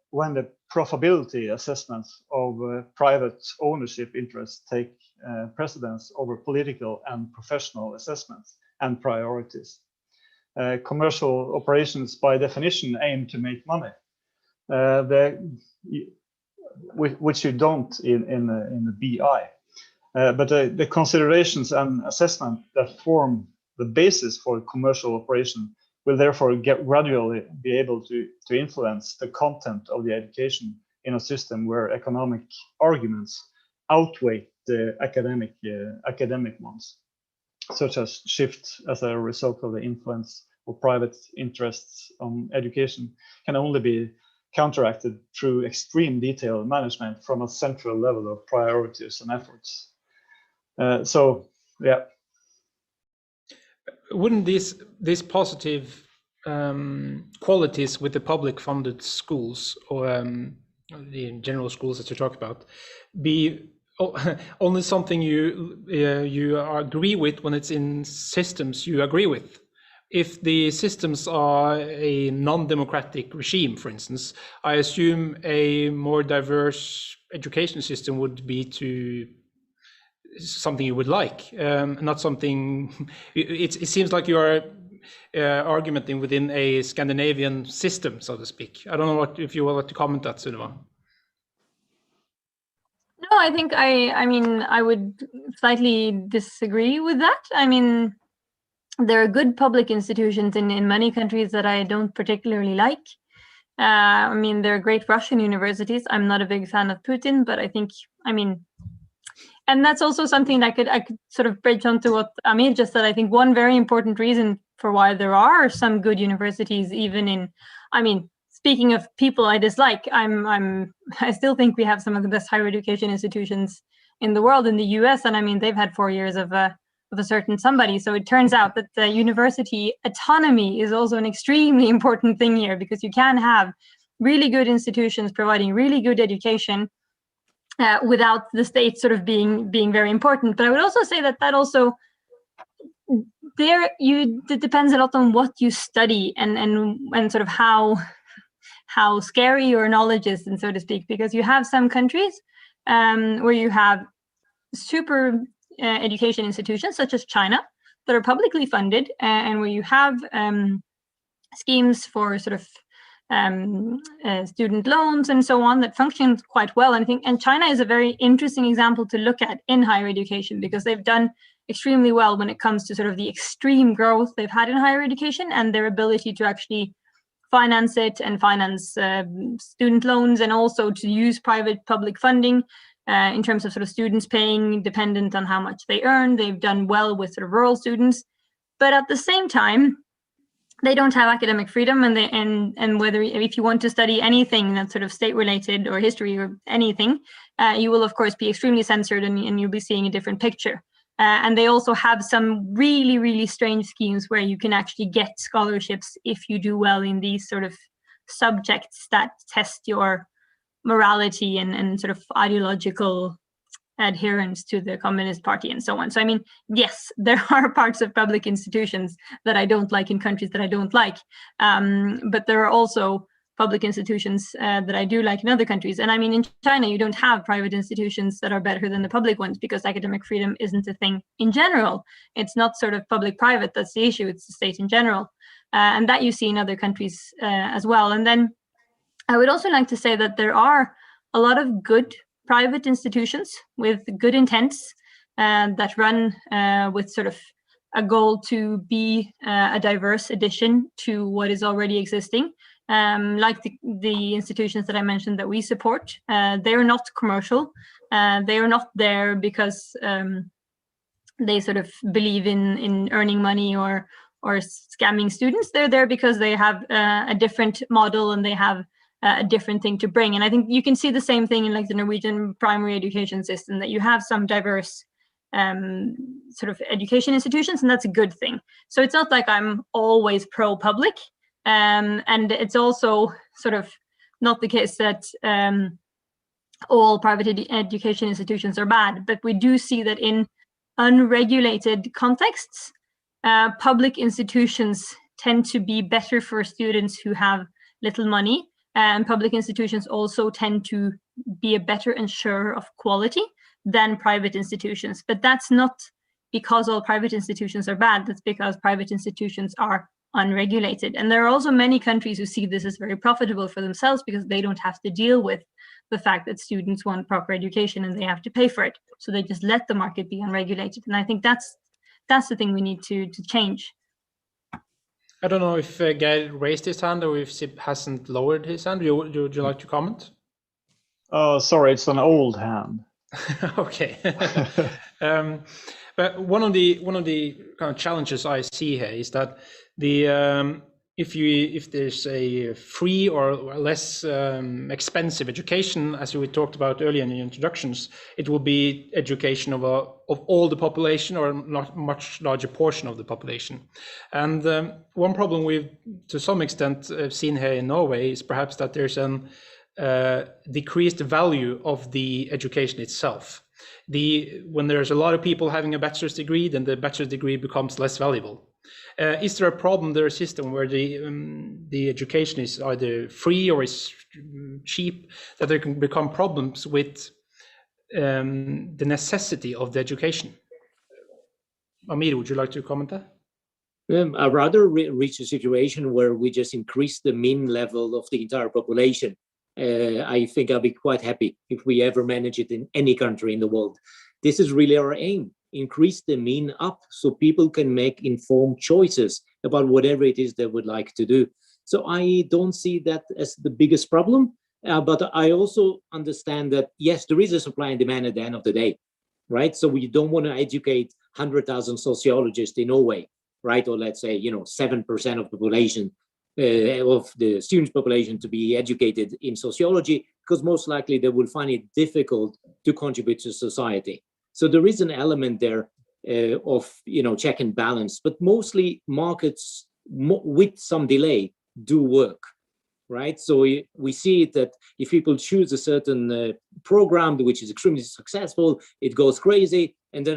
when the profitability assessments of private ownership interests take precedence over political and professional assessments and priorities. Commercial operations, by definition, aim to make money, which you don't in the BI. But the considerations and assessment that form the basis for commercial operation will therefore gradually be able to influence the content of the education in a system where economic arguments outweigh the academic ones, such as shift as a result of the influence of private interests on education can only be counteracted through extreme detailed management from a central level of priorities and efforts. So, yeah. Wouldn't these positive qualities with the public funded schools or the general schools that you talk about be only something you agree with when it's in systems you agree with? If the systems are a non-democratic regime, for instance, I assume a more diverse education system would be something you would like, not something. It seems like you are arguing within a Scandinavian system, so to speak. I don't know if you would like to comment that, Sunniva. No, I think I mean I would slightly disagree with that. I mean, there are good public institutions in many countries that I don't particularly like. I mean, there are great Russian universities. I'm not a big fan of Putin, but I think, I mean, and that's also something I could sort of bridge onto what Amir just said. I think one very important reason for why there are some good universities, even in, I mean, speaking of people I dislike, I still think we have some of the best higher education institutions in the world in the US, and I mean, they've had 4 years of a certain somebody. So it turns out that the university autonomy is also an extremely important thing here, because you can have really good institutions providing really good education without the state sort of being very important. But I would also say that also it depends a lot on what you study and sort of how scary your knowledge is, and so to speak, because you have some countries where you have super education institutions such as China that are publicly funded and where you have schemes for sort of student loans and so on that function quite well. And China is a very interesting example to look at in higher education, because they've done extremely well when it comes to sort of the extreme growth they've had in higher education and their ability to actually finance it and finance student loans, and also to use private public funding in terms of sort of students paying dependent on how much they earn. They've done well with sort of rural students, but at the same time, they don't have academic freedom, and whether if you want to study anything that's sort of state related or history or anything, you will of course be extremely censored, and you'll be seeing a different picture. And they also have some really, really strange schemes where you can actually get scholarships if you do well in these sort of subjects that test your morality and sort of ideological adherence to the Communist Party and so on. So I mean, yes, there are parts of public institutions that I don't like in countries that I don't like, but there are also public institutions that I do like in other countries. And I mean, in China, you don't have private institutions that are better than the public ones, because academic freedom isn't a thing in general. It's not sort of public-private that's the issue, it's the state in general. And that you see in other countries as well. And then I would also like to say that there are a lot of good private institutions with good intents that run with sort of a goal to be a diverse addition to what is already existing. Like the institutions that I mentioned that we support, they are not commercial. They are not there because they sort of believe in earning money or scamming students. They're there because they have a different model and they have a different thing to bring. And I think you can see the same thing in like the Norwegian primary education system, that you have some diverse sort of education institutions, and that's a good thing. So it's not like I'm always pro-public, and it's also sort of not the case that all private education institutions are bad, but we do see that in unregulated contexts, public institutions tend to be better for students who have little money, and public institutions also tend to be a better ensurer of quality than private institutions. But that's not because all private institutions are bad, that's because private institutions are unregulated. And there are also many countries who see this as very profitable for themselves, because they don't have to deal with the fact that students want proper education and they have to pay for it. So they just let the market be unregulated. And I think that's the thing we need to change. I don't know if Geir raised his hand or if Sip hasn't lowered his hand. Would you like to comment? Oh, sorry, it's an old hand. Okay. But one of the kind of challenges I see here is that the if there's a free or less expensive education, as we talked about earlier in the introductions, it will be education of all the population, or not much larger portion of the population. And one problem we've to some extent seen here in Norway is perhaps that there's an decreased value of the education itself. When there's a lot of people having a bachelor's degree, then the bachelor's degree becomes less valuable. Is there a problem, there a system where the education is either free or is cheap, that there can become problems with the necessity of the education? Amir, would you like to comment that? I'd rather reach a situation where we just increase the mean level of the entire population. I think I'll be quite happy if we ever manage it in any country in the world. This is really our aim. Increase the mean up so people can make informed choices about whatever it is they would like to do. So I don't see that as the biggest problem, but I also understand that, yes, there is a supply and demand at the end of the day, right? So we don't want to educate 100,000 sociologists in Norway, right? Or let's say, 7% of the population, of the students' population to be educated in sociology, because most likely they will find it difficult to contribute to society. So there is an element there of check and balance, but mostly markets with some delay do work, right? So we see it that if people choose a certain program which is extremely successful, it goes crazy, and then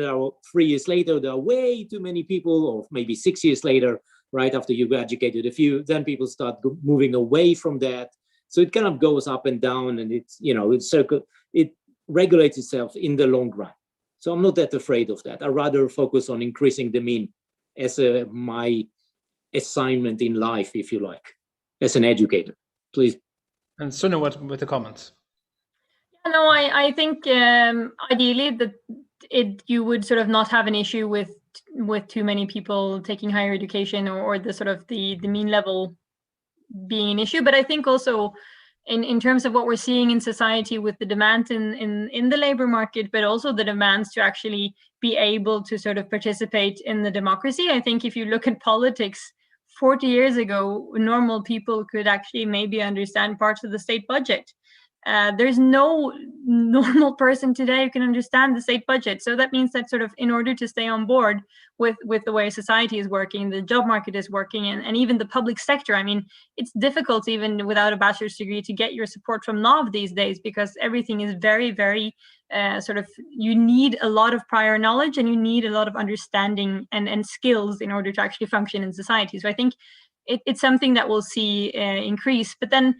3 years later there are way too many people, or maybe 6 years later, right after you've educated a few, then people start moving away from that. So it kind of goes up and down, and it regulates itself in the long run. So I'm not that afraid of that. I rather focus on increasing the mean as my assignment in life, if you like, as an educator. Please. And Sunniva with the comments. No, I think ideally that you would sort of not have an issue with too many people taking higher education, or the sort of the mean level being an issue. But I think also in terms of what we're seeing in society with the demand in the labor market, but also the demands to actually be able to sort of participate in the democracy. I think if you look at politics 40 years ago, normal people could actually maybe understand parts of the state budget. There's no normal person today who can understand the state budget. So that means that sort of in order to stay on board with the way society is working, the job market is working, and even the public sector, I mean, it's difficult even without a bachelor's degree to get your support from NAV these days, because everything is very, very sort of, you need a lot of prior knowledge and you need a lot of understanding and skills in order to actually function in society. So I think it's something that we'll see increase. But then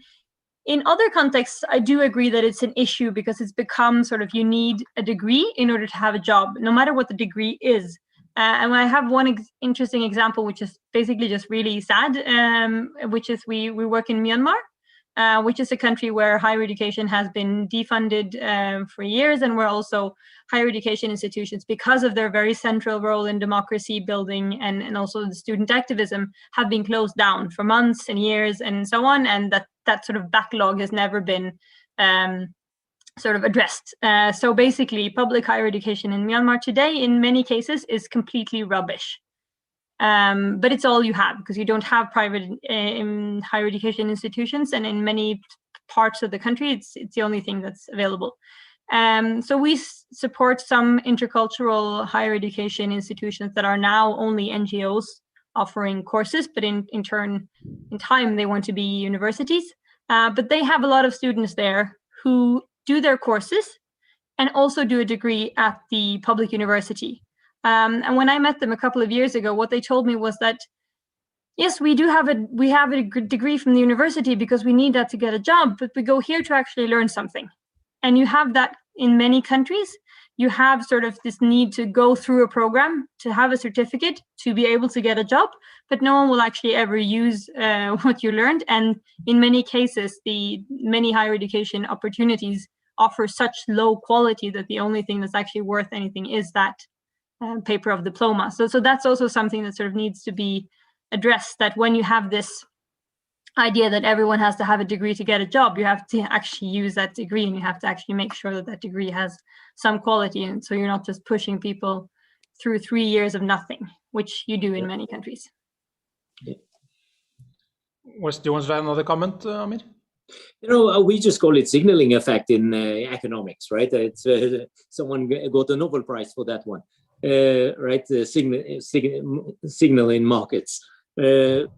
in other contexts, I do agree that it's an issue because it's become sort of, you need a degree in order to have a job, no matter what the degree is. And I have one interesting example, which is basically just really sad, which is we work in Myanmar, which is a country where higher education has been defunded for years, and where also higher education institutions, because of their very central role in democracy building and also the student activism, have been closed down for months and years and so on, and that sort of backlog has never been sort of addressed. So basically, public higher education in Myanmar today, in many cases, is completely rubbish. But it's all you have, because you don't have private higher education institutions, and in many parts of the country, it's the only thing that's available. So we support some intercultural higher education institutions that are now only NGOs offering courses, but in time they want to be universities. But they have a lot of students there who do their courses and also do a degree at the public university. And when I met them a couple of years ago, what they told me was that, yes, we have a degree from the university because we need that to get a job, but we go here to actually learn something. And you have that in many countries. You have sort of this need to go through a program to have a certificate to be able to get a job, but no one will actually ever use what you learned. And in many cases, the many higher education opportunities offer such low quality that the only thing that's actually worth anything is that paper of diploma. So that's also something that sort of needs to be addressed, that when you have this idea that everyone has to have a degree to get a job, you have to actually use that degree, and you have to actually make sure that that degree has some quality. And so you're not just pushing people through 3 years of nothing, which you do in many countries. Do you want to add another comment, Amir? You know, we just call it signaling effect in economics, right? It's someone got a Nobel Prize for that one, right? Signal in markets.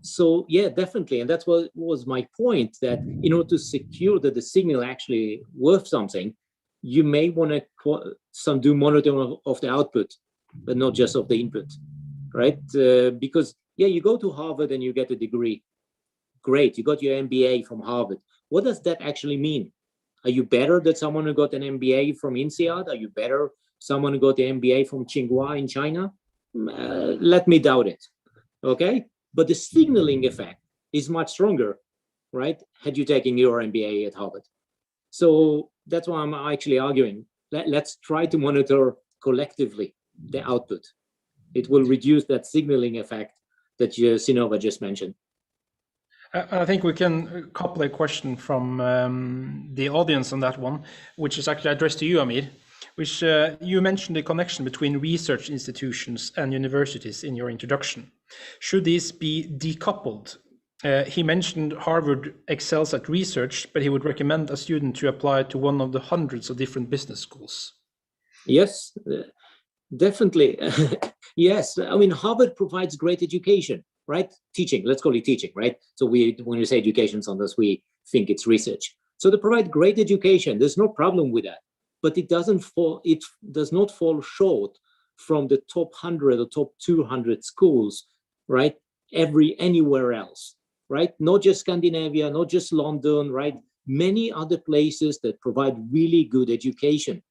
So yeah, definitely, and that's what was my point, that in order to secure that the signal actually worth something, you may want to do monitoring of the output, but not just of the input, right? Because yeah, you go to Harvard and you get a degree. Great, you got your MBA from Harvard. What does that actually mean? Are you better than someone who got an MBA from INSEAD? Are you better someone who got the MBA from Tsinghua in China? Let me doubt it, okay? But the signaling effect is much stronger, right? Had you taken your MBA at Harvard. So that's why I'm actually arguing. Let's try to monitor collectively the output. It will reduce that signaling effect that Sunniva just mentioned. I think we can couple a question from the audience on that one, which is actually addressed to you, Amir, which you mentioned the connection between research institutions and universities in your introduction. Should these be decoupled? He mentioned Harvard excels at research, but he would recommend a student to apply to one of the hundreds of different business schools. Yes, definitely. Yes, I mean, Harvard provides great education, right? Teaching, let's call it teaching, right? So when we say education, sometimes we think it's research. So they provide great education. There's no problem with that, but it does not fall short from the top 100 or top 200 schools, right? Anywhere else, right? Not just Scandinavia, not just London, right? Many other places that provide really good education.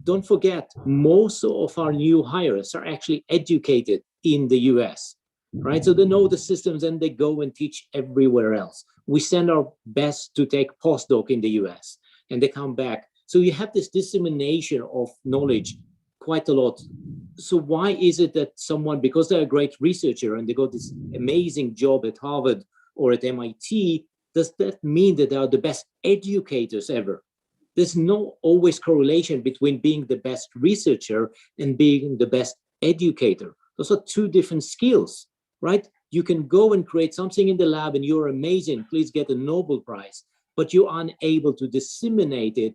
Don't forget, most of our new hires are actually educated in the US, right? So they know the systems and they go and teach everywhere else. We send our best to take postdoc in the US and they come back. So you have this dissemination of knowledge quite a lot. So why is it that someone, because they're a great researcher and they got this amazing job at Harvard or at MIT, does that mean that they are the best educators ever? There's no always correlation between being the best researcher and being the best educator. Those are two different skills, right? You can go and create something in the lab and you're amazing, please get a Nobel Prize, but you're unable to disseminate it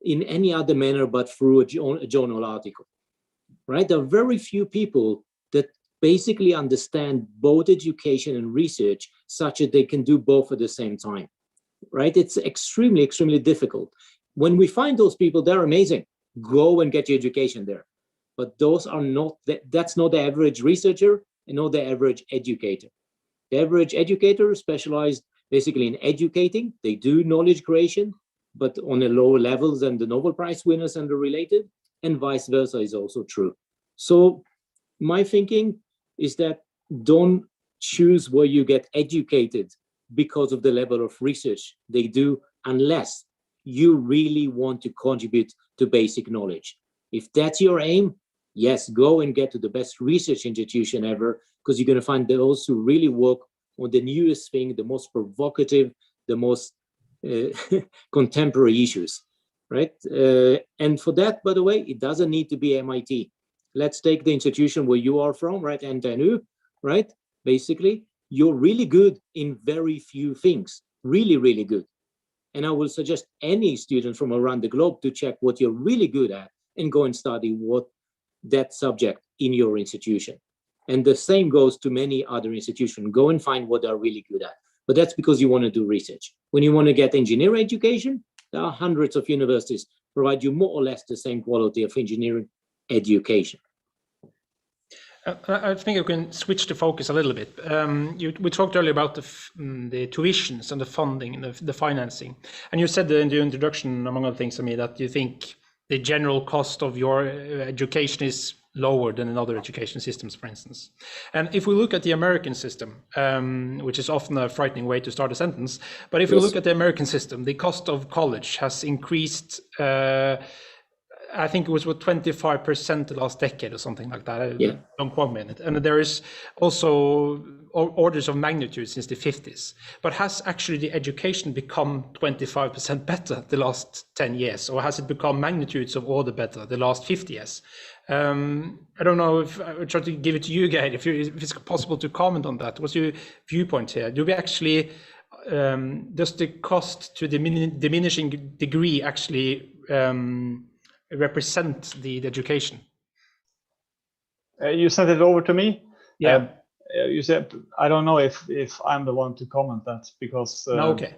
in any other manner but through a journal article, right? There are very few people that basically understand both education and research such that they can do both at the same time, right? It's extremely, extremely difficult. When we find those people, they're amazing. Go and get your education there. But those are not, that's not the average researcher and not the average educator. The average educator is specialized basically in educating. They do knowledge creation, but on a lower level than the Nobel Prize winners and the related, and vice versa is also true. So my thinking is that don't choose where you get educated because of the level of research they do, unless you really want to contribute to basic knowledge. If that's your aim, yes, go and get to the best research institution ever, because you're going to find those who really work on the newest thing, the most provocative, the most contemporary issues, right? And for that, by the way, it doesn't need to be MIT. Let's take the institution where you are from, right? NTNU, right? Basically, you're really good in very few things, really, really good. And I will suggest any student from around the globe to check what you're really good at and go and study what that subject in your institution. And the same goes to many other institutions. Go and find what they're really good at. But that's because you want to do research. When you want to get engineering education, there are hundreds of universities provide you more or less the same quality of engineering education. I think you can switch the focus a little bit. We talked earlier about the tuitions and the funding and the financing. And you said in the introduction, among other things, Amir, that you think the general cost of your education is lower than in other education systems, for instance. And if we look at the American system, which is often a frightening way to start a sentence, but if we look at the American system, the cost of college has increased, I think it was 25% the last decade or something like that. Yeah. Don't quote me on it. And there is also orders of magnitude since the 50s. But has actually the education become 25% better the last 10 years? Or has it become magnitudes of order better the last 50 years? I don't know if I would try to give it to you, Geir, if it's possible to comment on that. What's your viewpoint here? Do we actually, does the cost to diminishing degree actually represent the education? You sent it over to me. Yeah. You said I don't know if I'm the one to comment that, because No, okay.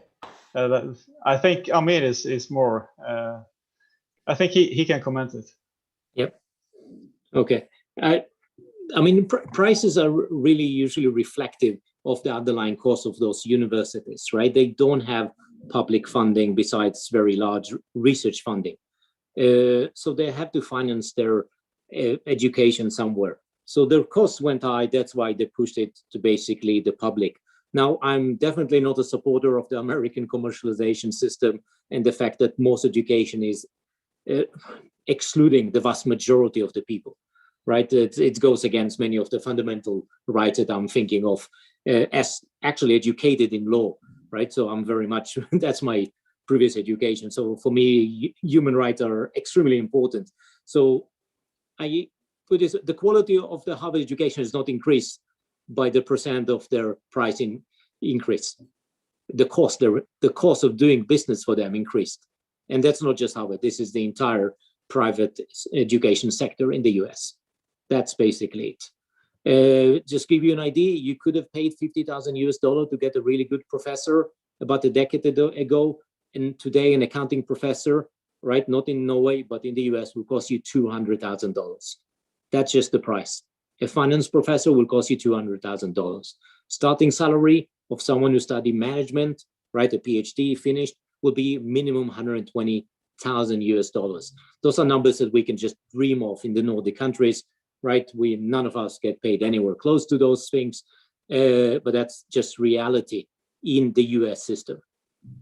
I think Amir is more. I think he can comment it. Yep. Okay. I mean, prices are really usually reflective of the underlying cost of those universities, right? They don't have public funding besides very large research funding. So they have to finance their education somewhere. So their costs went high. That's why they pushed it to basically the public. Now, I'm definitely not a supporter of the American commercialization system and the fact that most education is excluding the vast majority of the people, right? It goes against many of the fundamental rights that I'm thinking of as actually educated in law, right? So I'm very much, that's my previous education. So for me, human rights are extremely important. So I put this, the quality of the Harvard education is not increased by the percent of their pricing increase. The cost of doing business for them increased. And that's not just Harvard, this is the entire private education sector in the US. That's basically it. Just give you an idea, you could have paid $50,000 to get a really good professor about a decade ago. And today an accounting professor, right, not in Norway, but in the US, will cost you $200,000. That's just the price. A finance professor will cost you $200,000. Starting salary of someone who studied management, right, a PhD finished, will be minimum $120,000. Those are numbers that we can just dream of in the Nordic countries, right? None of us get paid anywhere close to those things, but that's just reality in the US system.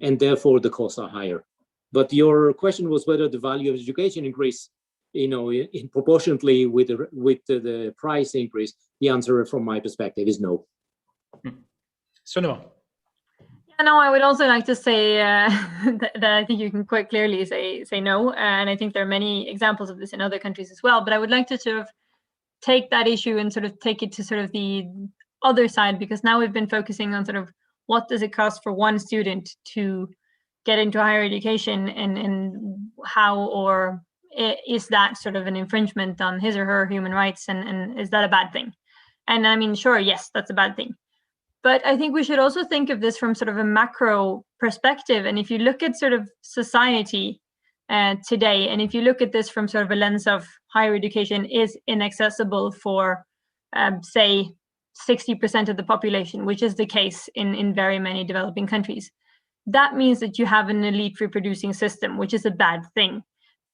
And therefore the costs are higher. But your question was whether the value of education increase, in proportionately with the price increase. The answer from my perspective is no. Sunniva. Yeah, No, I would also like to say that I think you can quite clearly say no, and I think there are many examples of this in other countries as well. But I would like to sort of take that issue and sort of take it to sort of the other side, because now we've been focusing on sort of what does it cost for one student to get into higher education, and how or is that sort of an infringement on his or her human rights, and is that a bad thing? And I mean, sure, yes, that's a bad thing. But I think we should also think of this from sort of a macro perspective. And if you look at sort of society today, and if you look at this from sort of a lens of higher education is inaccessible for, say, 60% of the population, which is the case in very many developing countries, that means that you have an elite reproducing system, which is a bad thing.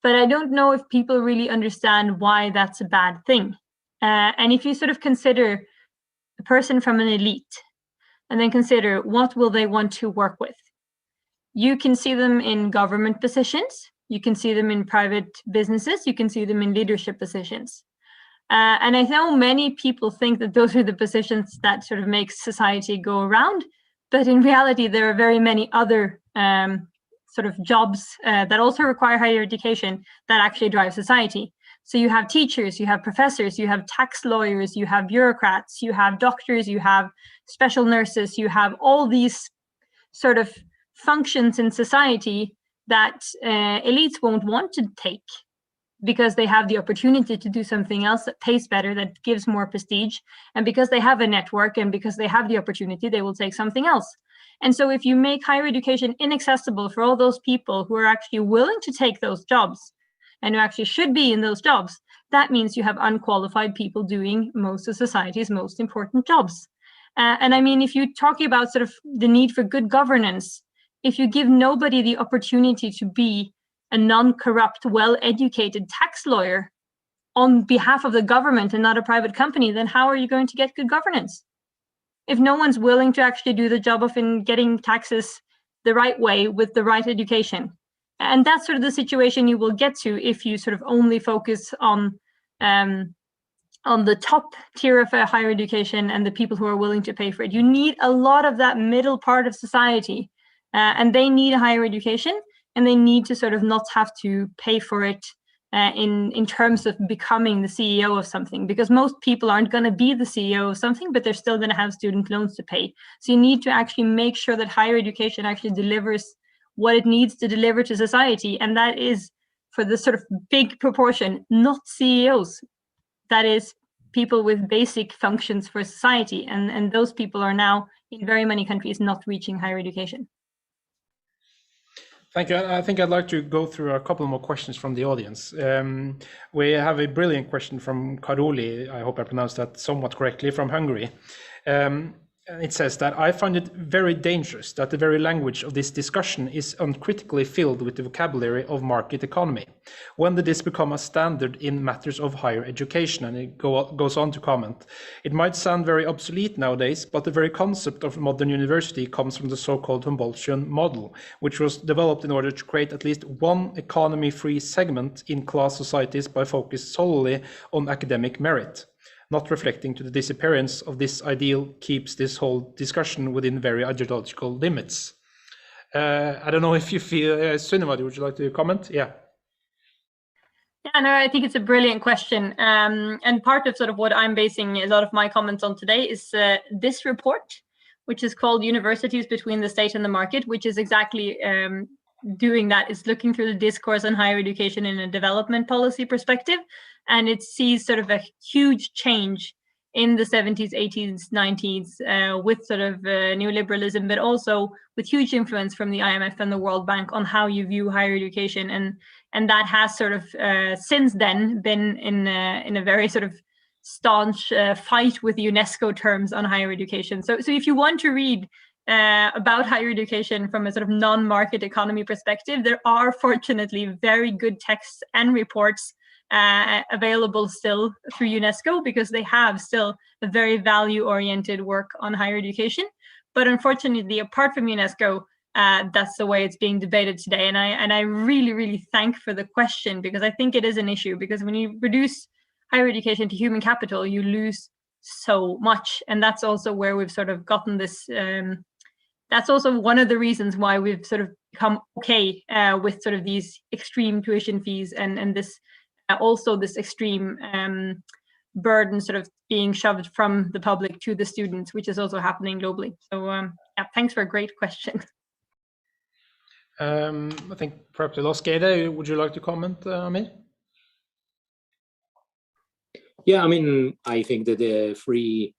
But I don't know if people really understand why that's a bad thing. And if you sort of consider a person from an elite, and then consider what will they want to work with. You can see them in government positions, you can see them in private businesses, you can see them in leadership positions. And I know many people think that those are the positions that sort of make society go around, but in reality, there are very many other sort of jobs that also require higher education that actually drive society. So you have teachers, you have professors, you have tax lawyers, you have bureaucrats, you have doctors, you have special nurses, you have all these sort of functions in society that elites won't want to take because they have the opportunity to do something else that pays better, that gives more prestige. And because they have a network and because they have the opportunity, they will take something else. And so if you make higher education inaccessible for all those people who are actually willing to take those jobs, and who actually should be in those jobs, that means you have unqualified people doing most of society's most important jobs. And I mean, if you're talking about sort of the need for good governance, if you give nobody the opportunity to be a non-corrupt, well-educated tax lawyer on behalf of the government and not a private company, then how are you going to get good governance? If no one's willing to actually do the job of getting taxes the right way with the right education. And that's sort of the situation you will get to if you sort of only focus on the top tier of higher education and the people who are willing to pay for it. You need a lot of that middle part of society, and they need a higher education, and they need to sort of not have to pay for it in terms of becoming the CEO of something, because most people aren't going to be the CEO of something, but they're still going to have student loans to pay. So you need to actually make sure that higher education actually delivers what it needs to deliver to society, and that is, for the sort of big proportion, not CEOs. That is people with basic functions for society, and those people are now in very many countries not reaching higher education. Thank you. I think I'd like to go through a couple more questions from the audience. We have a brilliant question from Karoli, I hope I pronounced that somewhat correctly, from Hungary. It says that I find it very dangerous that the very language of this discussion is uncritically filled with the vocabulary of market economy. When did this become a standard in matters of higher education? And it goes on to comment, it might sound very obsolete nowadays, but the very concept of modern university comes from the so-called Humboldtian model, which was developed in order to create at least one economy-free segment in class societies by focus solely on academic merit. Not reflecting to the disappearance of this ideal keeps this whole discussion within very ideological limits. I don't know if you feel, Sunniva, would you like to comment? Yeah. Yeah, no, I think it's a brilliant question. And part of sort of what I'm basing a lot of my comments on today is this report, which is called Universities Between the State and the Market, which is exactly doing that. It's looking through the discourse on higher education in a development policy perspective. And it sees sort of a huge change in the 70s, 80s, 90s with sort of neoliberalism, but also with huge influence from the IMF and the World Bank on how you view higher education. And that has sort of since then been in a very sort of staunch fight with UNESCO terms on higher education. So if you want to read about higher education from a sort of non-market economy perspective, there are fortunately very good texts and reports available still through UNESCO, because they have still a very value-oriented work on higher education. But unfortunately, apart from UNESCO, that's the way it's being debated today. And I really, really thank for the question, because I think it is an issue, because when you reduce higher education to human capital, you lose so much. And that's also where we've sort of gotten this that's also one of the reasons why we've sort of become okay with sort of these extreme tuition fees and this also this extreme burden sort of being shoved from the public to the students, which is also happening globally. So yeah, thanks for a great question. I think perhaps the last Geir, would you like to comment, Amir? Yeah, I mean, I think that the three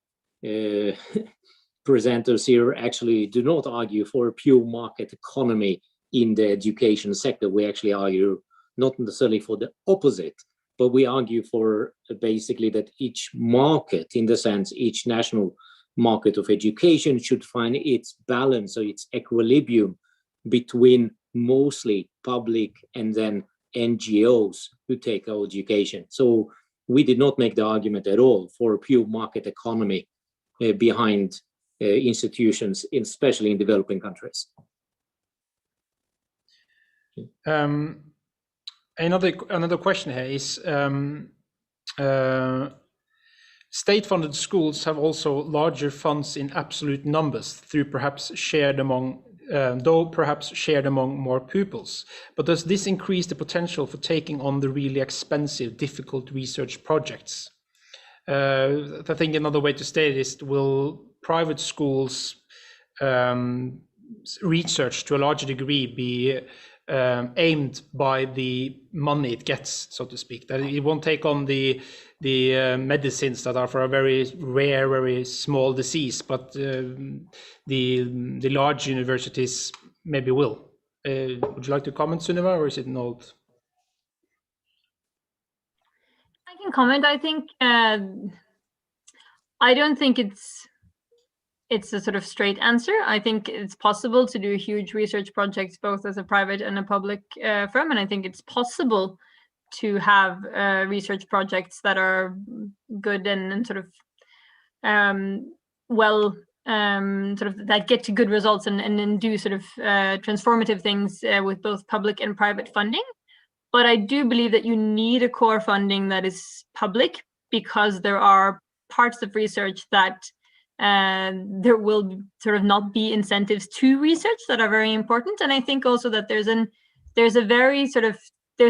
presenters here actually do not argue for a pure market economy in the education sector. We actually argue not necessarily for the opposite, but we argue for basically that each market, in the sense each national market of education, should find its balance or its equilibrium between mostly public and then NGOs who take our education. So we did not make the argument at all for a pure market economy behind institutions, especially in developing countries. Another question here is, state-funded schools have also larger funds in absolute numbers through perhaps shared among more pupils. But does this increase the potential for taking on the really expensive, difficult research projects? I think another way to state it is, will private schools research to a larger degree be aimed by the money it gets, so to speak, that it won't take on the medicines that are for a very rare, very small disease, but the large universities maybe will. Would you like to comment, Sunniva, or is it not? I can comment. I think I don't think it's a sort of straight answer. I think it's possible to do huge research projects both as a private and a public firm, and I think it's possible to have research projects that are good and sort of sort of that get to good results and do sort of transformative things with both public and private funding. But I do believe that you need a core funding that is public, because there are parts of research that there will sort of not be incentives to research that are very important. And I think also that there's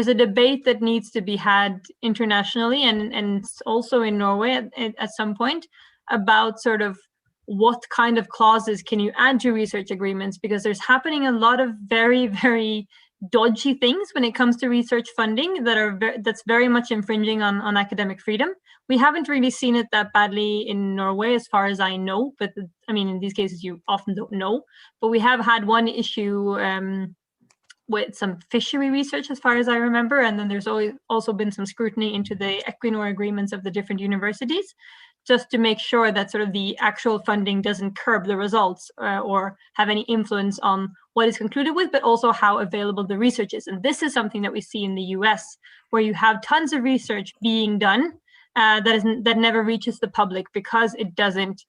a debate that needs to be had internationally and also in Norway at some point about sort of what kind of clauses can you add to research agreements, because there's happening a lot of very, very dodgy things when it comes to research funding that's very much infringing on academic freedom. We haven't really seen it that badly in Norway, as far as I know, but I mean, in these cases, you often don't know. But we have had one issue with some fishery research, as far as I remember, and then there's also been some scrutiny into the Equinor agreements of the different universities, just to make sure that sort of the actual funding doesn't curb the results or have any influence on what is concluded with, but also how available the research is. And this is something that we see in the US, where you have tons of research being done that never reaches the public because it doesn't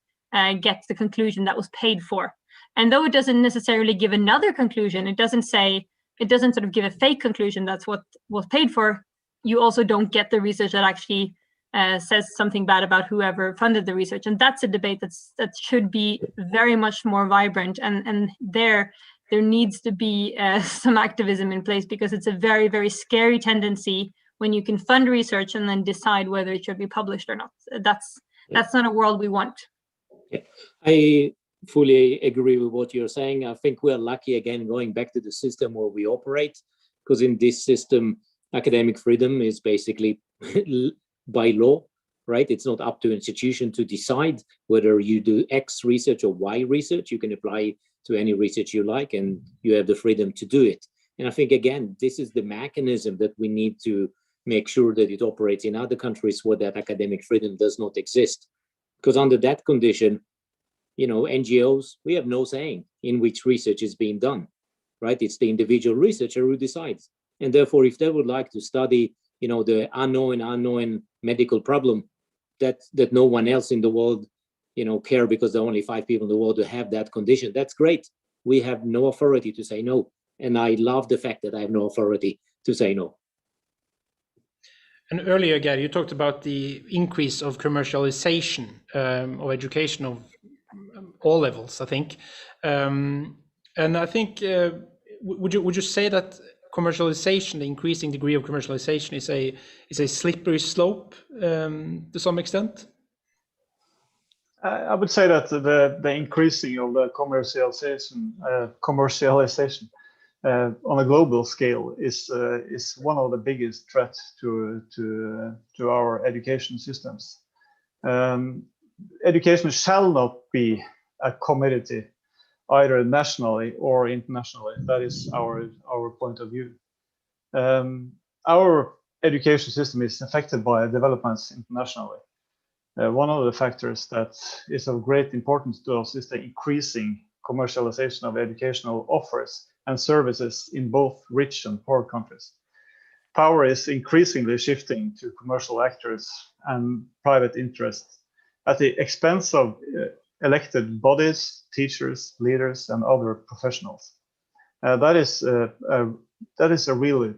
get the conclusion that was paid for. And though it doesn't necessarily give another conclusion, it doesn't sort of give a fake conclusion that's what was paid for, you also don't get the research that actually says something bad about whoever funded the research. And that's a debate that should be very much more vibrant. And there needs to be some activism in place, because it's a very, very scary tendency when you can fund research and then decide whether it should be published or not. That's not a world we want. Yeah. I fully agree with what you're saying. I think we're lucky, again, going back to the system where we operate, because in this system, academic freedom is basically by law, right? It's not up to institution to decide whether you do X research or Y research. You can apply to any research you like, and you have the freedom to do it. And I think, again, this is the mechanism that we need to make sure that it operates in other countries where that academic freedom does not exist. Because under that condition, NGOs, we have no saying in which research is being done, right? It's the individual researcher who decides. And therefore, if they would like to study, the unknown medical problem that no one else in the world, care, because there are only 5 people in the world who have that condition, that's great. We have no authority to say no. And I love the fact that I have no authority to say no. And earlier, Geir, you talked about the increase of commercialization of education of all levels, I think. And I think, would you say that commercialization, the increasing degree of commercialization, is a slippery slope to some extent? I would say that the increasing of the commercialization on a global scale is one of the biggest threats to our education systems. Education shall not be a commodity, either nationally or internationally. That is our point of view. Our education system is affected by developments internationally. One of the factors that is of great importance to us is the increasing commercialization of educational offers and services in both rich and poor countries. Power is increasingly shifting to commercial actors and private interests at the expense of elected bodies, teachers, leaders, and other professionals. That is a really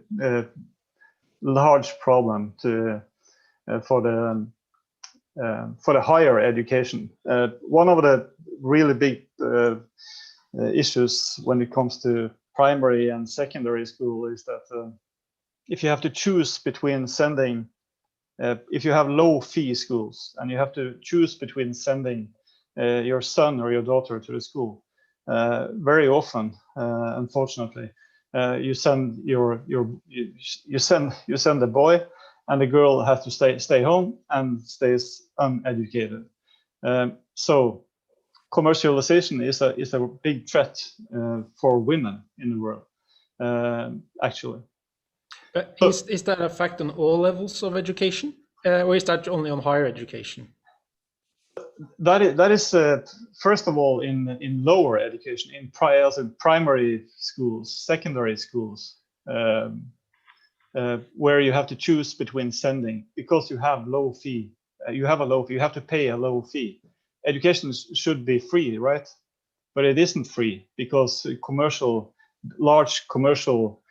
large problem for the higher education. One of the really big issues when it comes to primary and secondary school is that if you have to choose between sending, if you have low fee schools and you have to choose between sending your son or your daughter to the school, very often, unfortunately, you send the boy, and the girl has to stay home and stays uneducated. So commercialization is a big threat for women in the world, actually. But is that a fact on all levels of education, or is that only on higher education? That is first of all in lower education, in primary schools, secondary schools, where you have to choose between sending, because you have low fee. You have to pay a low fee. Education should be free, right? But it isn't free, because large commercial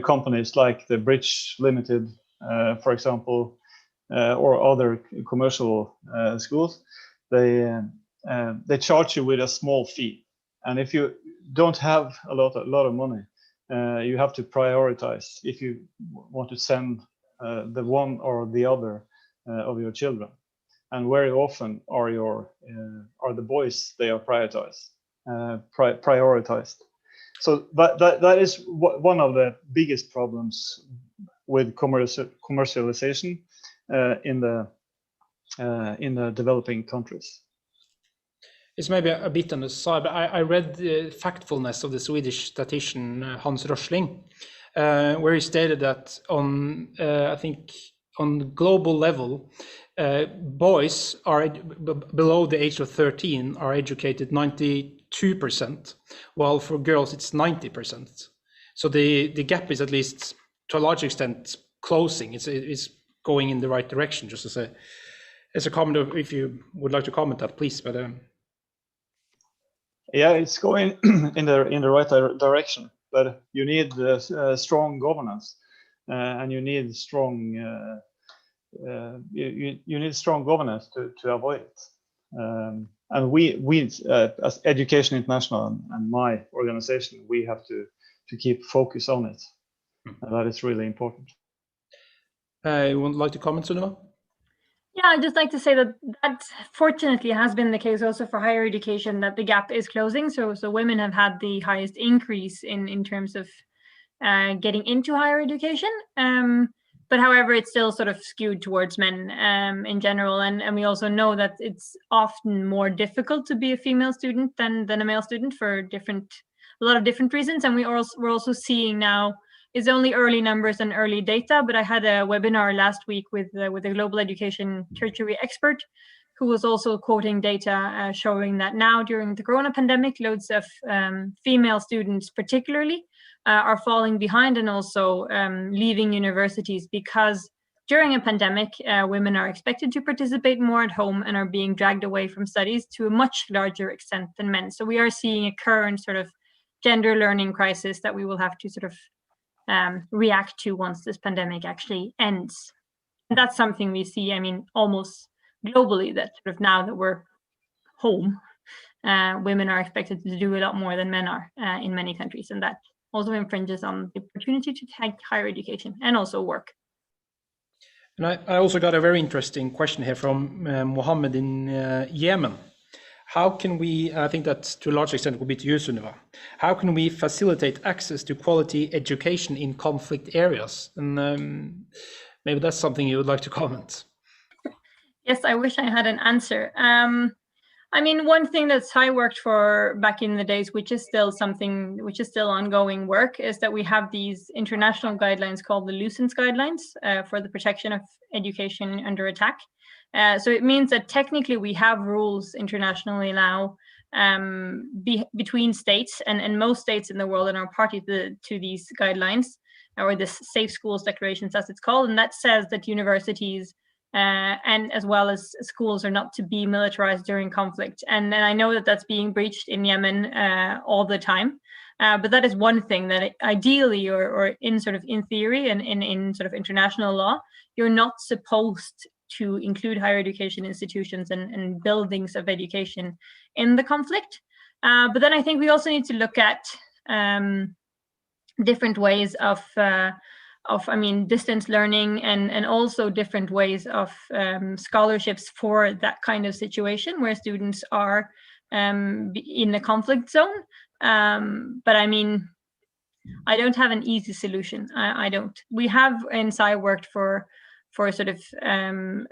companies like the Bridge Limited, for example, or other commercial schools, they charge you with a small fee, and if you don't have a lot of money, you have to prioritize if you want to send the one or the other of your children. And very often are the boys they are prioritized. So that is one of the biggest problems with commercialization in the developing countries. It's maybe a bit on the side, but I read the factfulness of the Swedish statistician Hans Rosling, where he stated that I think on global level, boys are below the age of 13 are educated 92%, while for girls it's 90%. So the gap is, at least to a large extent, closing. It's going in the right direction. Just as a comment, if you would like to comment that, please. But yeah, it's going in the right direction. But you need strong governance, and you need strong you need strong governance to avoid it. And we as Education International and my organization, we have to keep focus on it. And that is really important. You would like to comment, Sunniva? Yeah, I'd just like to say that fortunately has been the case also for higher education, that the gap is closing. So women have had the highest increase in terms of getting into higher education. But however, it's still sort of skewed towards men in general. And we also know that it's often more difficult to be a female student than a male student for a lot of different reasons. And we're also seeing now, it's only early numbers and early data, but I had a webinar last week with a global education tertiary expert who was also quoting data showing that now during the corona pandemic, loads of female students particularly are falling behind and also leaving universities, because during a pandemic, women are expected to participate more at home and are being dragged away from studies to a much larger extent than men. So we are seeing a current sort of gender learning crisis that we will have to sort of react to once this pandemic actually ends. And that's something we see, I mean, almost globally, that sort of now that we're home, women are expected to do a lot more than men are in many countries, and that also infringes on the opportunity to take higher education and also work. And I also got a very interesting question here from Mohammed in Yemen. How can we, I think that to a large extent will be to you, Sunniva, how can we facilitate access to quality education in conflict areas? And maybe that's something you would like to comment. Yes, I wish I had an answer. I mean, one thing that SAIH worked for back in the days, which is still ongoing work, is that we have these international guidelines called the Lucens guidelines for the protection of education under attack. So it means that technically we have rules internationally now between states, and most states in the world are party to these guidelines, or the Safe Schools Declarations as it's called, and that says that universities and as well as schools are not to be militarized during conflict. And I know that that's being breached in Yemen all the time. But that is one thing that ideally, or in theory and in sort of international law, you're not supposed to include higher education institutions and buildings of education in the conflict. But then I think we also need to look at different ways of distance learning and also different ways of scholarships for that kind of situation where students are in the conflict zone. But I mean, I don't have an easy solution. I don't. We have in SAIH worked for sort of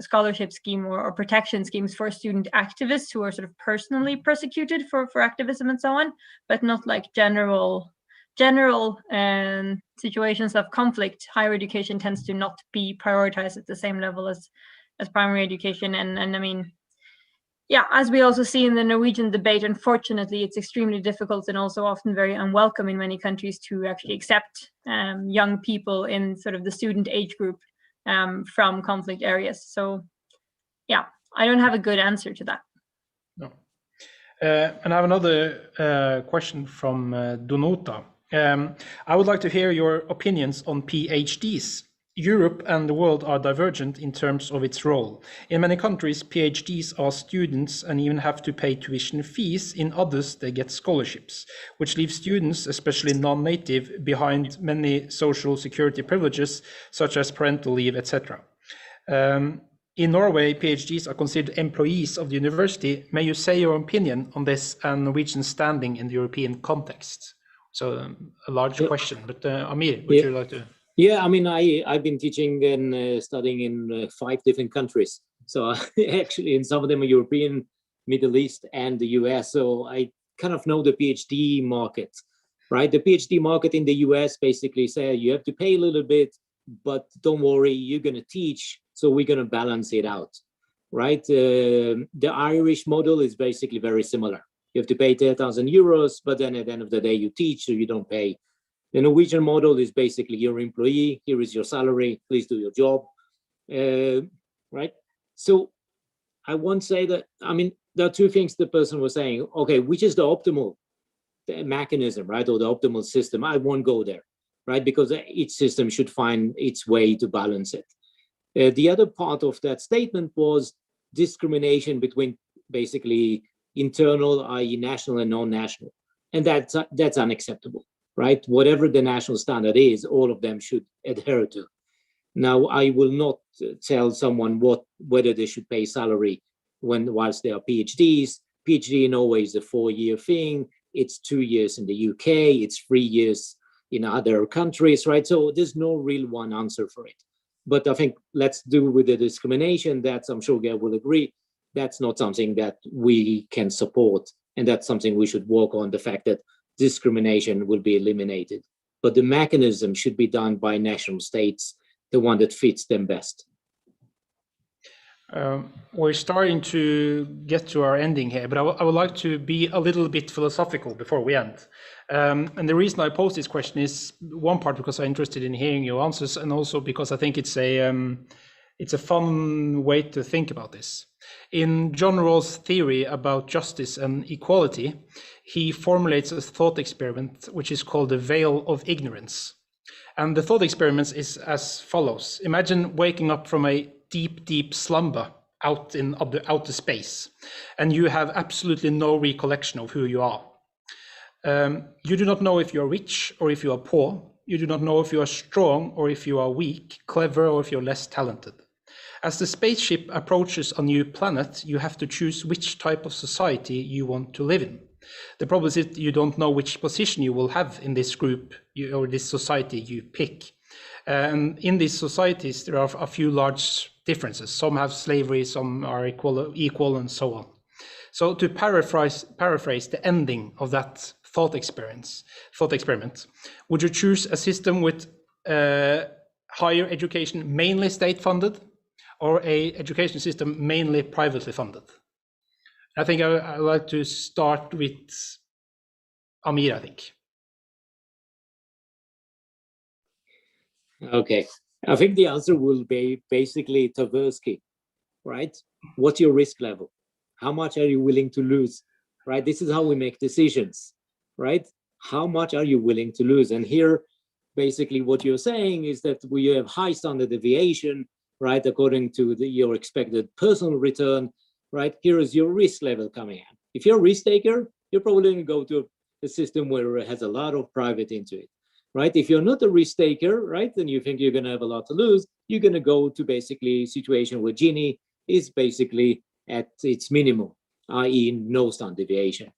scholarship scheme or protection schemes for student activists who are sort of personally persecuted for activism and so on, but not like general situations of conflict. Higher education tends to not be prioritized at the same level as primary education. And I mean, yeah, as we also see in the Norwegian debate, unfortunately, it's extremely difficult and also often very unwelcome in many countries to actually accept young people in sort of the student age group from conflict areas. So yeah, I don't have a good answer to that. No. And I have another question from Donota. I would like to hear your opinions on PhDs. Europe and the world are divergent in terms of its role. In many countries, PhDs are students and even have to pay tuition fees. In others, they get scholarships, which leaves students, especially non-native, behind many social security privileges, such as parental leave, etc. In Norway, PhDs are considered employees of the university. May you say your opinion on this and Norwegian standing in the European context? So a large question, but Amir, would you like to? Yeah, I mean, I've been teaching and studying in 5 different countries. So actually, in some of them are European, Middle East, and the US. So I kind of know the PhD market, right? The PhD market in the US basically say you have to pay a little bit, but don't worry, you're going to teach. So we're going to balance it out, right? The Irish model is basically very similar. You have to pay 10,000 euros, but then at the end of the day, you teach, so you don't pay. The Norwegian model is basically your employee. Here is your salary. Please do your job, right? So I won't say that. I mean, there are 2 things the person was saying. Okay, which is the optimal mechanism, right, or the optimal system? I won't go there, right, because each system should find its way to balance it. The other part of that statement was discrimination between basically internal, i.e. national and non-national, and that's unacceptable. Right, whatever the national standard is, all of them should adhere to. Now, I will not tell someone whether they should pay salary whilst they are PhDs. PhD in Norway is a 4-year thing. It's 2 years in the UK. It's 3 years in other countries, right? So there's no real one answer for it. But I think let's do with the discrimination. That's, I'm sure Geir will agree, that's not something that we can support, and that's something we should work on. The fact that discrimination will be eliminated, but the mechanism should be done by national states, the one that fits them best. We're starting to get to our ending here, but I would like to be a little bit philosophical before we end. And the reason I pose this question is, one part because I'm interested in hearing your answers, and also because I think it's a fun way to think about this. In John Rawls' theory about justice and equality, he formulates a thought experiment which is called the veil of ignorance. And the thought experiment is as follows. Imagine waking up from a deep, deep slumber out in outer space, and you have absolutely no recollection of who you are. You do not know if you are rich or if you are poor. You do not know if you are strong or if you are weak, clever or if you're less talented. As the spaceship approaches a new planet, you have to choose which type of society you want to live in. The problem is that you don't know which position you will have in this group or this society you pick. And in these societies, there are a few large differences. Some have slavery, some are equal, and so on. So to paraphrase the ending of that thought experiment, would you choose a system with higher education mainly state-funded, or a education system mainly privately funded? I think I'd like to start with Amir, I think. Okay, I think the answer will be basically Tversky, right? What's your risk level? How much are you willing to lose, right? This is how we make decisions, right? How much are you willing to lose? And here, basically what you're saying is that we have high standard deviation, right? According to your expected personal return, right? Here is your risk level coming in. If you're a risk taker, you're probably going to go to a system where it has a lot of private into it, right? If you're not a risk taker, right, then you think you're going to have a lot to lose, you're going to go to basically a situation where Gini is basically at its minimum, i.e. no standard deviation,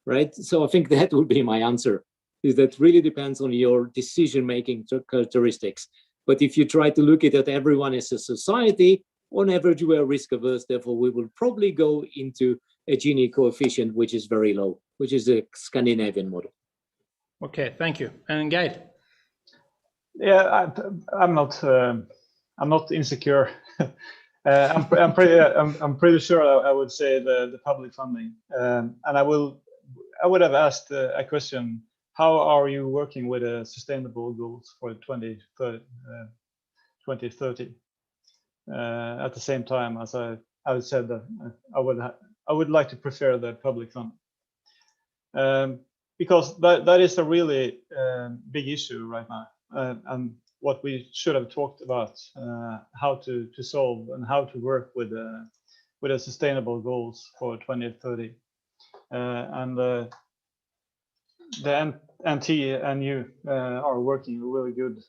right? So I think that would be my answer, is that really depends on your decision-making characteristics. But if you try to look at everyone as a society, on average, we are risk averse, therefore we will probably go into a Gini coefficient, which is very low, which is a Scandinavian model. Okay, thank you. And Geir? Yeah, I'm not insecure. I'm pretty sure I would say the public funding, and I would have asked a question: how are you working with sustainable goals for 2030? At the same time, as I said that I would like to prefer the public funding, because that is a really big issue right now, and what we should have talked about, how to solve and how to work with the sustainable goals for 2030, and the NT and you are working really good,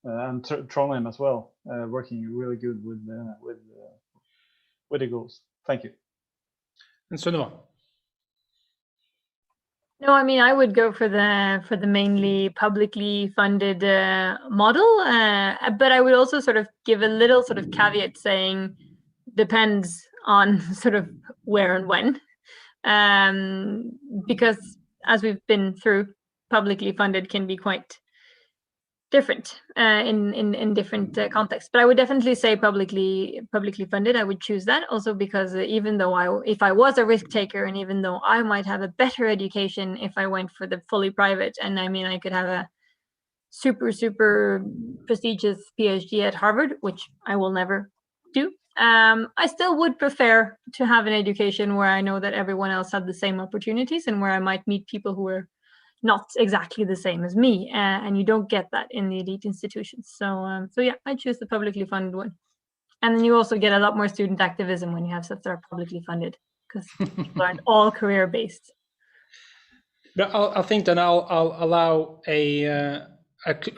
and Trondheim as well, working really good with the goals. Thank you. And Sunniva? No, I mean, I would go for the mainly publicly funded model, but I would also sort of give a little sort of caveat saying depends on sort of where and when, because as we've been through, publicly funded can be quite different in different contexts. But I would definitely say publicly funded. I would choose that also because even though if I was a risk taker, and even though I might have a better education if I went for the fully private, and I mean I could have a super prestigious PhD at Harvard, which I will never do, I still would prefer to have an education where I know that everyone else had the same opportunities and where I might meet people who are not exactly the same as me, and you don't get that in the elite institutions. So yeah, I choose the publicly funded one. And then you also get a lot more student activism when you have stuff that are publicly funded, because people aren't all career based. But I think then I'll allow a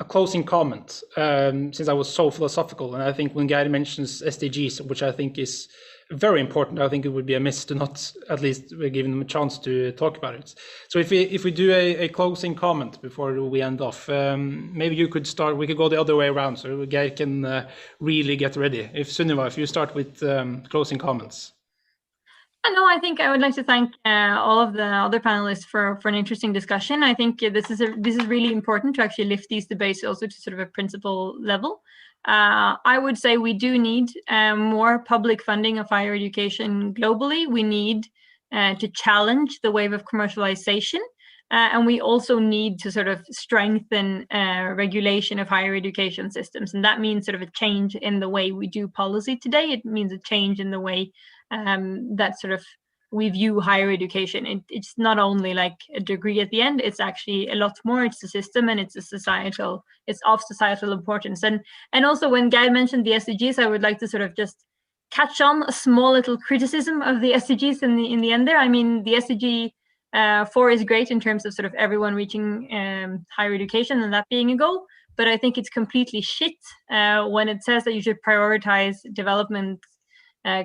closing comment, since I was so philosophical, and I think when Geir mentions SDGs, which I think is very important, I think it would be amiss to not at least give them a chance to talk about it. So if we do a closing comment before we end off, maybe you could start. We could go the other way around, so Geir can really get ready. If Sunniva, if you start with closing comments. No, I think I would like to thank all of the other panelists for an interesting discussion. I think this is really important to actually lift these debates also to sort of a principle level. I would say we do need more public funding of higher education globally. We need to challenge the wave of commercialization, and we also need to sort of strengthen regulation of higher education systems. And that means sort of a change in the way we do policy today. It means a change in the way that sort of we view higher education. It's not only like a degree at the end, it's actually a lot more. It's a system, and it's of societal importance. And also when Geir mentioned the SDGs, I would like to sort of just catch on a small little criticism of the SDGs in the end there. I mean, the SDG 4 is great in terms of sort of everyone reaching higher education and that being a goal, but I think it's completely shit when it says that you should prioritize development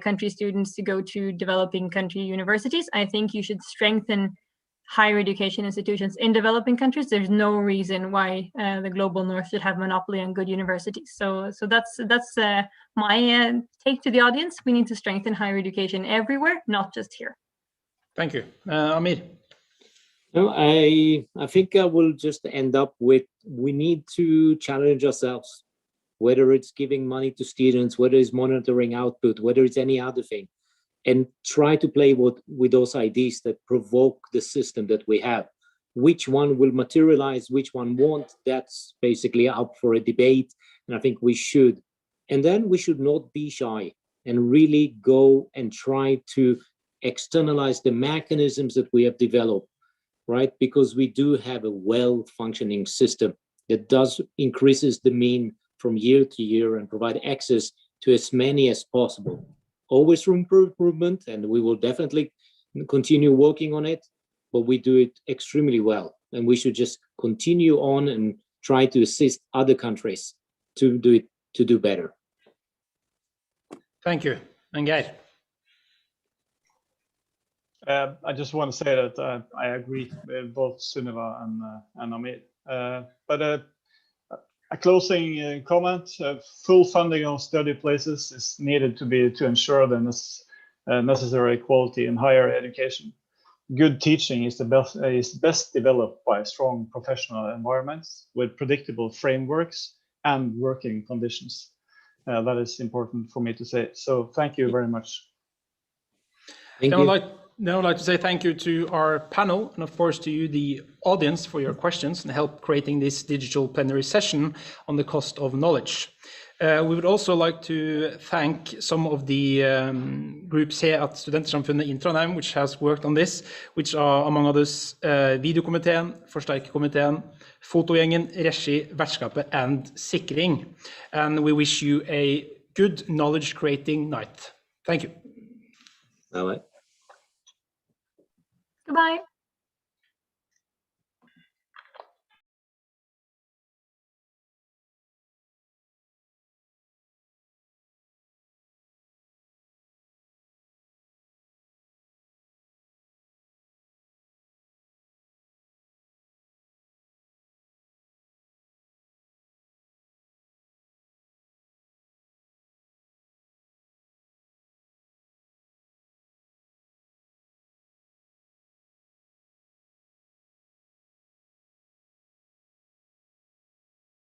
country students to go to developing country universities. I think you should strengthen higher education institutions in developing countries. There's no reason why the global north should have monopoly on good universities. So that's my take to the audience. We need to strengthen higher education everywhere, not just here. Thank you. Amir? No, I think I will just end up with, we need to challenge ourselves, whether it's giving money to students, whether it's monitoring output, whether it's any other thing, and try to play with those ideas that provoke the system that we have. Which one will materialize, which one won't, that's basically up for a debate, and I think we should. And then we should not be shy and really go and try to externalize the mechanisms that we have developed, right? Because we do have a well-functioning system that does increases the mean from year to year and provide access to as many as possible. Always room for improvement, and we will definitely continue working on it, but we do it extremely well. And we should just continue on and try to assist other countries to do better. Thank you. And Geir? I just want to say that I agree with both Sunniva and Amir. But a closing comment: full funding of study places is needed to ensure the necessary quality in higher education. Good teaching is best developed by strong professional environments with predictable frameworks and working conditions. That is important for me to say. So thank you very much. Thank you. Now I'd like to say thank you to our panel and of course to you, the audience, for your questions and help creating this digital plenary session on the cost of knowledge. We would also like to thank some of the groups here at Studentersamfunnet in Trondheim which has worked on this, which are among others Videokomiteen, Forsterkerkomiteen, Fotogjengen, Regi, Vertskapet and Sikring. And we wish you a good knowledge creating night. Thank you. All right. Goodbye.